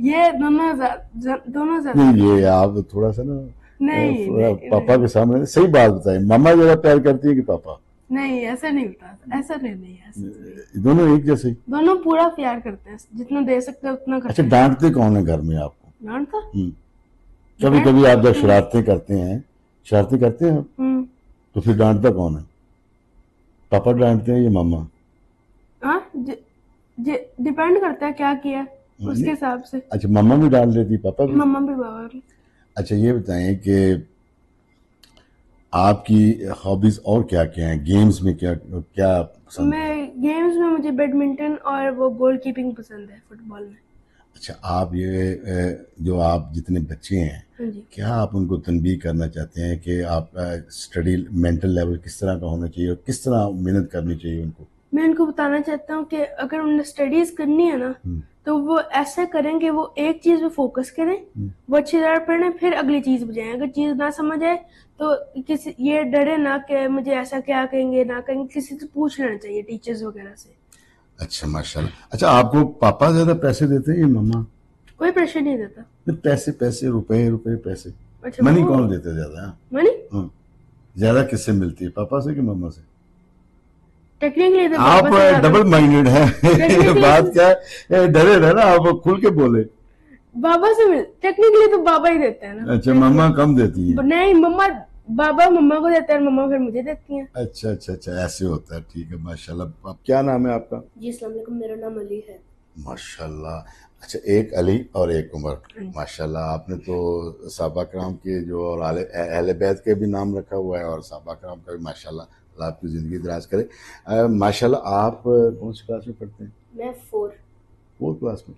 ये दोनों ज्यादा। नहीं, ये आप थोड़ा सा ना नहीं, पापा के सामने सही बात बताएं, मम्मा ज्यादा प्यार करती है कि पापा? नहीं, ऐसा नहीं होता, ऐसा नहीं। दोनों एक जैसे? दोनों पूरा प्यार करते हैं, जितना दे सकते हैं उतना करते हैं। अच्छा, डांटते कौन है घर में आपको? डांटता? कभी कभी आप जब शरारतें करते हैं तो फिर डांटता कौन है? पापा डांटते हैं या मम्मा? हाँ, डिपेंड करता है क्या किया उसके हिसाब से। अच्छा, मम्मा भी डांट लेती, पापा भी? मम्मा भी, बाबा भी। अच्छा ये बताएं कि आपकी हॉबीज और क्या क्या हैं? गेम्स में क्या पसंद है? गेम्स में मुझे बैडमिंटन और वो गोल कीपिंग पसंद है, फुटबॉल में। अच्छा, आप ये जो आप जितने बच्चे हैं, क्या आप उनको तनबीह करना चाहते हैं कि आपका स्टडी मेंटल लेवल किस तरह का होना चाहिए और किस तरह मेहनत करनी चाहिए उनको? मैं उनको बताना चाहता हूँ कि अगर उन्हें स्टडीज करनी है ना तो वो ऐसा करें कि वो एक चीज पे फोकस करें, वो अच्छी तरह पढ़ें, फिर अगली चीज बजाएं। अगर चीज ना समझ आए तो किसी ये डरे ना कि मुझे ऐसा क्या कहेंगे ना कहेंगे, किसी से पूछ लेना चाहिए, टीचर्स वगैरह से। अच्छा माशाल्लाह। अच्छा, आपको पापा ज्यादा पैसे देते हैं या मम्मा? कोई प्रेशर नहीं देता। पैसे रुपए पैसे। अच्छा, मनी कौन देते ज्यादा? मनी ज्यादा किससे मिलती है, पापा से कि मम्मा से? टेक्निकली तो आप डबल माइंडेड है। बात क्या है, डरे रहे ना, आप खुल के बोले। बाबा से टेक्निकली तो बाबा ही देते हैं ना। अच्छा, मम्मा कम देती है? नहीं, बाबा मम्मा को देते हैं, मम्मा फिर मुझे देती हैं। अच्छा, ऐसे होता है, ठीक है माशाल्लाह। आप क्या नाम है आपका? जी अस्सलाम वालेकुम, मेरा नाम अली है। माशाल्लाह। अच्छा, एक अली और एक उमर। माशाल्लाह, आपने तो साहबा कराम के जो और अहले बैत के भी नाम रखा हुआ है और साहबा कराम का भी। माशाल्लाह, अल्लाह आपकी ज़िंदगी दराज करे। माशाल्लाह, आप कौन सी क्लास में पढ़ते हैं? मैं 4 फोर्थ क्लास में।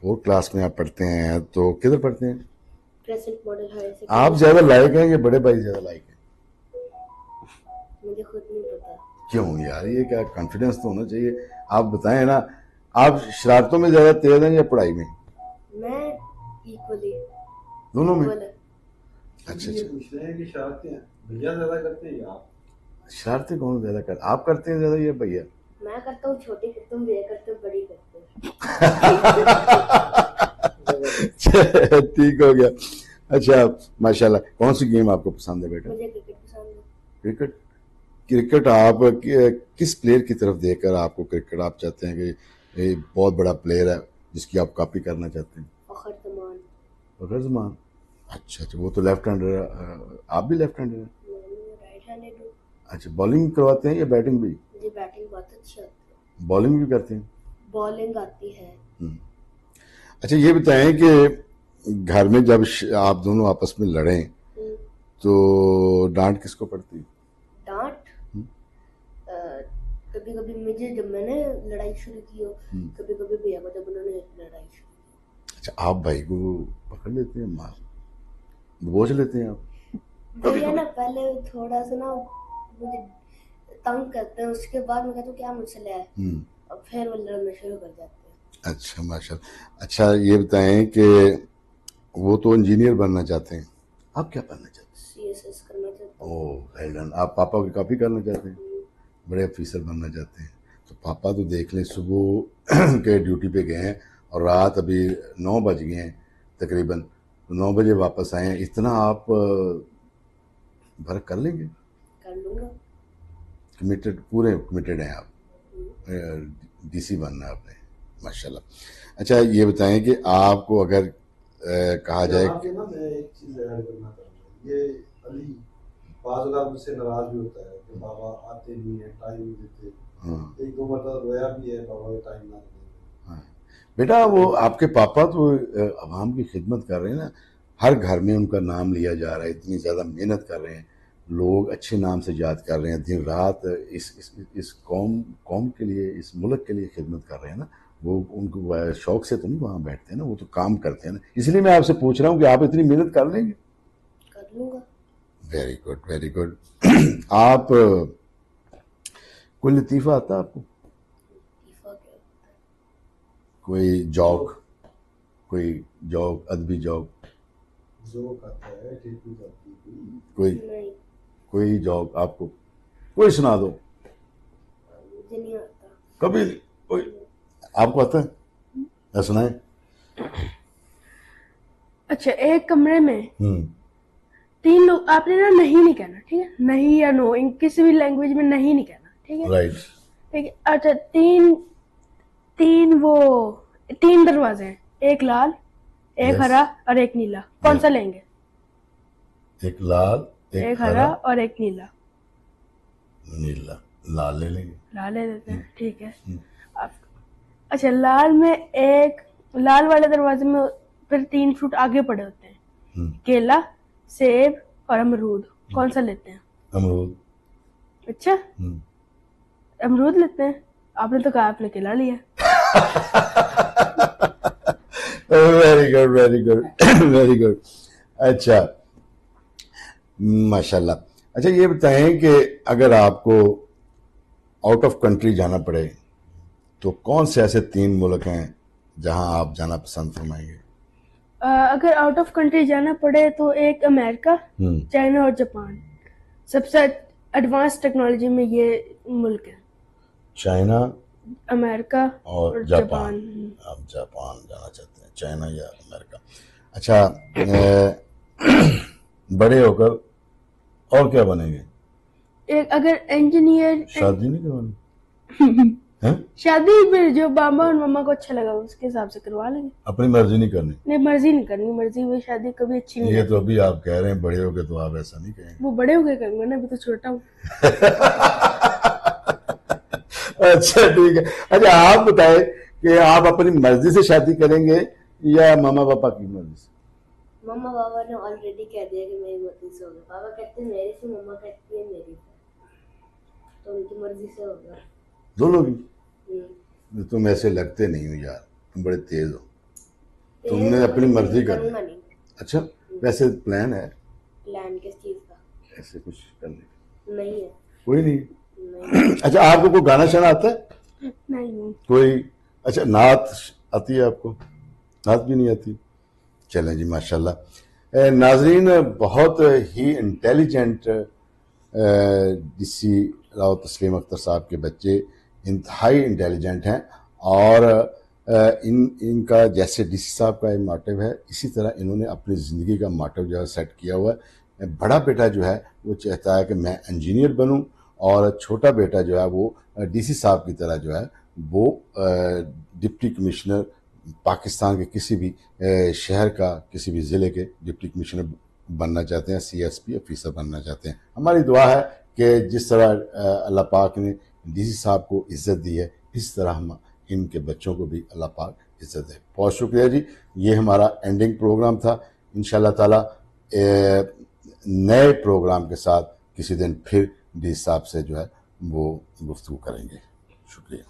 फोर्थ क्लास में आप पढ़ते हैं, तो किधर पढ़ते हैं? Crescent model higher secondary. आप ज़्यादा लायक हैं या बड़े भाई ज़्यादा लायक हैं? मुझे खुद नहीं पता। क्यों यार, ये क्या कॉन्फिडेंस तो होना चाहिए। आप बताएं ना, आप शरारतों में ज़्यादा तेज हैं या पढ़ाई में? मैं इक्वली दोनों में? इक्वल है। अच्छा ये अच्छा। पूछ रहे हैं कि शरारतें भैया ज्यादा करते हैं या आप? शरारतें कौन ज़्यादा कर, आप करते हैं ज़्यादा या भैया? मैं करता हूँ, छोटी करता हूँ, भैया करते हूँ, बड़ी करते हैं। ठीक हो गया। अच्छा, माशाल्लाह, कौन सी गेम आपको पसंद है बेटा? मुझे क्रिकेट पसंद है। क्रिकेट। क्रिकेट आप किस प्लेयर की तरफ देखकर आपको क्रिकेट आप चाहते हैं कि ये बहुत बड़ा प्लेयर है जिसकी आप कॉपी करना चाहते हैं? फखर जमान। फखर जमान। अच्छा अच्छा, वो तो लेफ्ट हैंडर है, आप भी लेफ्ट हैंडर हैं? राइट हैंडेड हूँ। अच्छा, बॉलिंग करवाते हैं या बैटिंग भी? मुझे बैटिंग बहुत अच्छी आती है। बॉलिंग भी करते हैं? बॉलिंग आती है। अच्छा, ये बताएं कि घर में जब आप दोनों आपस में लड़ें तो डांट किसको पड़ती है? डांट कभी कभी मुझे, जब मैंने लड़ाई शुरू की हो, कभी कभी भैया को जब उन्होंने लड़ाई शुरू की। अच्छा, आप भाई को पकड़ लेते हैं, मार बोझ लेते हैं आप? भैया ना पहले थोड़ा सा ना मुझे तंग करते हैं, उसके बाद मैं कहता हूँ क्या मुझसे ले आए, और फिर वो लड़ना शुरू कर जाते हैं। अच्छा, माशाल्लाह। अच्छा, ये बताएं कि वो तो इंजीनियर बनना चाहते हैं, आप क्या बनना चाहते हैं? CSS करना चाहता हूँ। ओह वेल डन। आप पापा की कॉपी करना चाहते हैं, बड़े ऑफिसर बनना चाहते हैं। तो पापा तो देख लें, सुबह के ड्यूटी पे गए हैं और रात अभी 9 बज गए हैं तकरीबन, तो 9 बजे वापस आए हैं। इतना आप वर्क कर लेंगे? कर लूँगा। कमिटेड, पूरे कमिटेड हैं आप। DC बनना है आपने, माशाल्लाह। अच्छा, ये बताएं कि आपको अगर कहा जाए यहाँ पे ना मैं एक चीज ऐड करना चाहूँगा। ये अली बाज़ औक़ात मुझसे नाराज भी होता है कि बाबा आते नहीं है, टाइम नहीं देते। एक दो मरतबा रोया भी है बाबा के टाइम ना देते। हाँ। बेटा, वो आपके पापा तो अवाम की खिदमत कर रहे हैं ना, हर घर में उनका नाम लिया जा रहा है, इतनी ज़्यादा मेहनत कर रहे हैं, लोग अच्छे नाम से याद कर रहे हैं, दिन रात इस कौम के लिए, इस मुल्क के लिए खिदमत कर रहे हैं ना। वो उनको शौक से तो नहीं वहाँ बैठते हैं ना, वो तो काम करते हैं ना। इसलिए मैं आपसे पूछ रहा हूँ कि आप इतनी मेहनत कर लेंगे? कर लूँगा। Very good, very good. आप कोई लतीफ़ा आता है आपको? लतीफ़ा क्या होता है? कोई जोक, अदबी जोक? जोक आता है, ठीक भी जाती है। कोई नहीं, कोई जोक आपको कोई सुना दो। मुझे नहीं आता। कभी कोई आपको आता है? या सुनाए। अच्छा, एक कमरे में 3 लोग, आपने ना नहीं कहना, ठीक है? नहीं या नो, इन किसी भी लैंग्वेज में नहीं कहना, ठीक है? राइट। ठीक है। अच्छा, तीन दरवाजे हैं, एक लाल, एक Yes. हरा और एक नीला। कौन सा लेंगे? एक लाल, एक हरा और एक नीला। नीला। लाल ले लेंगे। लाल ले लेते हैं, ठीक है। अच्छा, लाल वाले दरवाजे में फिर 3 फ्रूट आगे पड़े होते हैं, केला, सेब और अमरूद। कौन सा लेते हैं? अमरूद। अच्छा, अमरूद लेते हैं। आपने तो कहा आपने केला लिया। Very good, very good, very good. अच्छा, माशाल्लाह। अच्छा, ये बताएं कि अगर आपको आउट ऑफ कंट्री जाना पड़े तो कौन से ऐसे 3 मुल्क हैं जहां आप जाना पसंद फरमाएंगे? अगर आउट ऑफ कंट्री जाना पड़े तो एक अमेरिका, चाइना और जापान। सबसे एडवांस टेक्नोलॉजी में ये मुल्क है। चाइना, अमेरिका और जापान। आप जापान जाना चाहते हैं, चाइना या अमेरिका। अच्छा, बड़े होकर और क्या बनेंगे? एक अगर इंजीनियर। शादी नहीं करवानी? शादी फिर जो बाबा और मम्मा को अच्छा लगा उसके हिसाब से करवा लेंगे। अपनी मर्जी नहीं करनी? नहीं, मर्जी नहीं करनी। मर्जी में शादी कभी अच्छी नहीं। ये तो अभी आप कह रहे हैं बड़े हो गए, तो आप ऐसा नहीं कहेंगे। वो बड़े हो गए करेंगे ना, अभी तो छोटा हूँ। अच्छा, ठीक है। अच्छा, आप बताएं कि आप अपनी मर्जी से शादी करेंगे या मामा पापा की मर्जी से? मम्मा पापा ने ऑलरेडी कह दिया कि मेरी मर्जी से होगा। पापा कहते हैं मेरे से, मम्मा कहती है मेरी से, तो उनकी मर्जी से होगा दोनों की। तुम ऐसे लगते नहीं हो यार, तुम बड़े तेज हो, तुमने अपनी मर्जी करनी। नहीं। अच्छा, वैसे प्लान है? प्लान किस चीज का? ऐसे कुछ करने का नहीं है। कोई नहीं? नहीं। अच्छा, आपको कोई गाना शाना आता है? नहीं। कोई? अच्छा, नात आती है आपको? नात भी नहीं आती? चलें जी, माशाल्लाह। नाजरीन, बहुत ही इंटेलिजेंट डीसी राव तस्लीम अख्तर साहब के बच्चे इंतहाई इंटेलिजेंट हैं और इनका जैसे डीसी साहब का मोटिव है, इसी तरह इन्होंने अपनी ज़िंदगी का मोटिव जो है सेट किया हुआ है। बड़ा बेटा जो है वो चाहता है कि मैं इंजीनियर बनूं और छोटा बेटा जो है वो डीसी साहब की तरह जो है वो डिप्टी कमिश्नर पाकिस्तान के किसी भी शहर का, किसी भी ज़िले के डिप्टी कमिश्नर बनना चाहते हैं, CSP ऑफिसर बनना चाहते हैं। हमारी दुआ है कि जिस तरह अल्लाह पाक ने डीसी साहब को इज़्ज़त दी है, इस तरह हम इनके बच्चों को भी अल्लाह पाक इज़्ज़त दे। बहुत शुक्रिया जी, ये हमारा एंडिंग प्रोग्राम था। इंशाअल्लाह ताला नए प्रोग्राम के साथ किसी दिन फिर डीसी साहब से जो है वो गुफ्तगू करेंगे। शुक्रिया।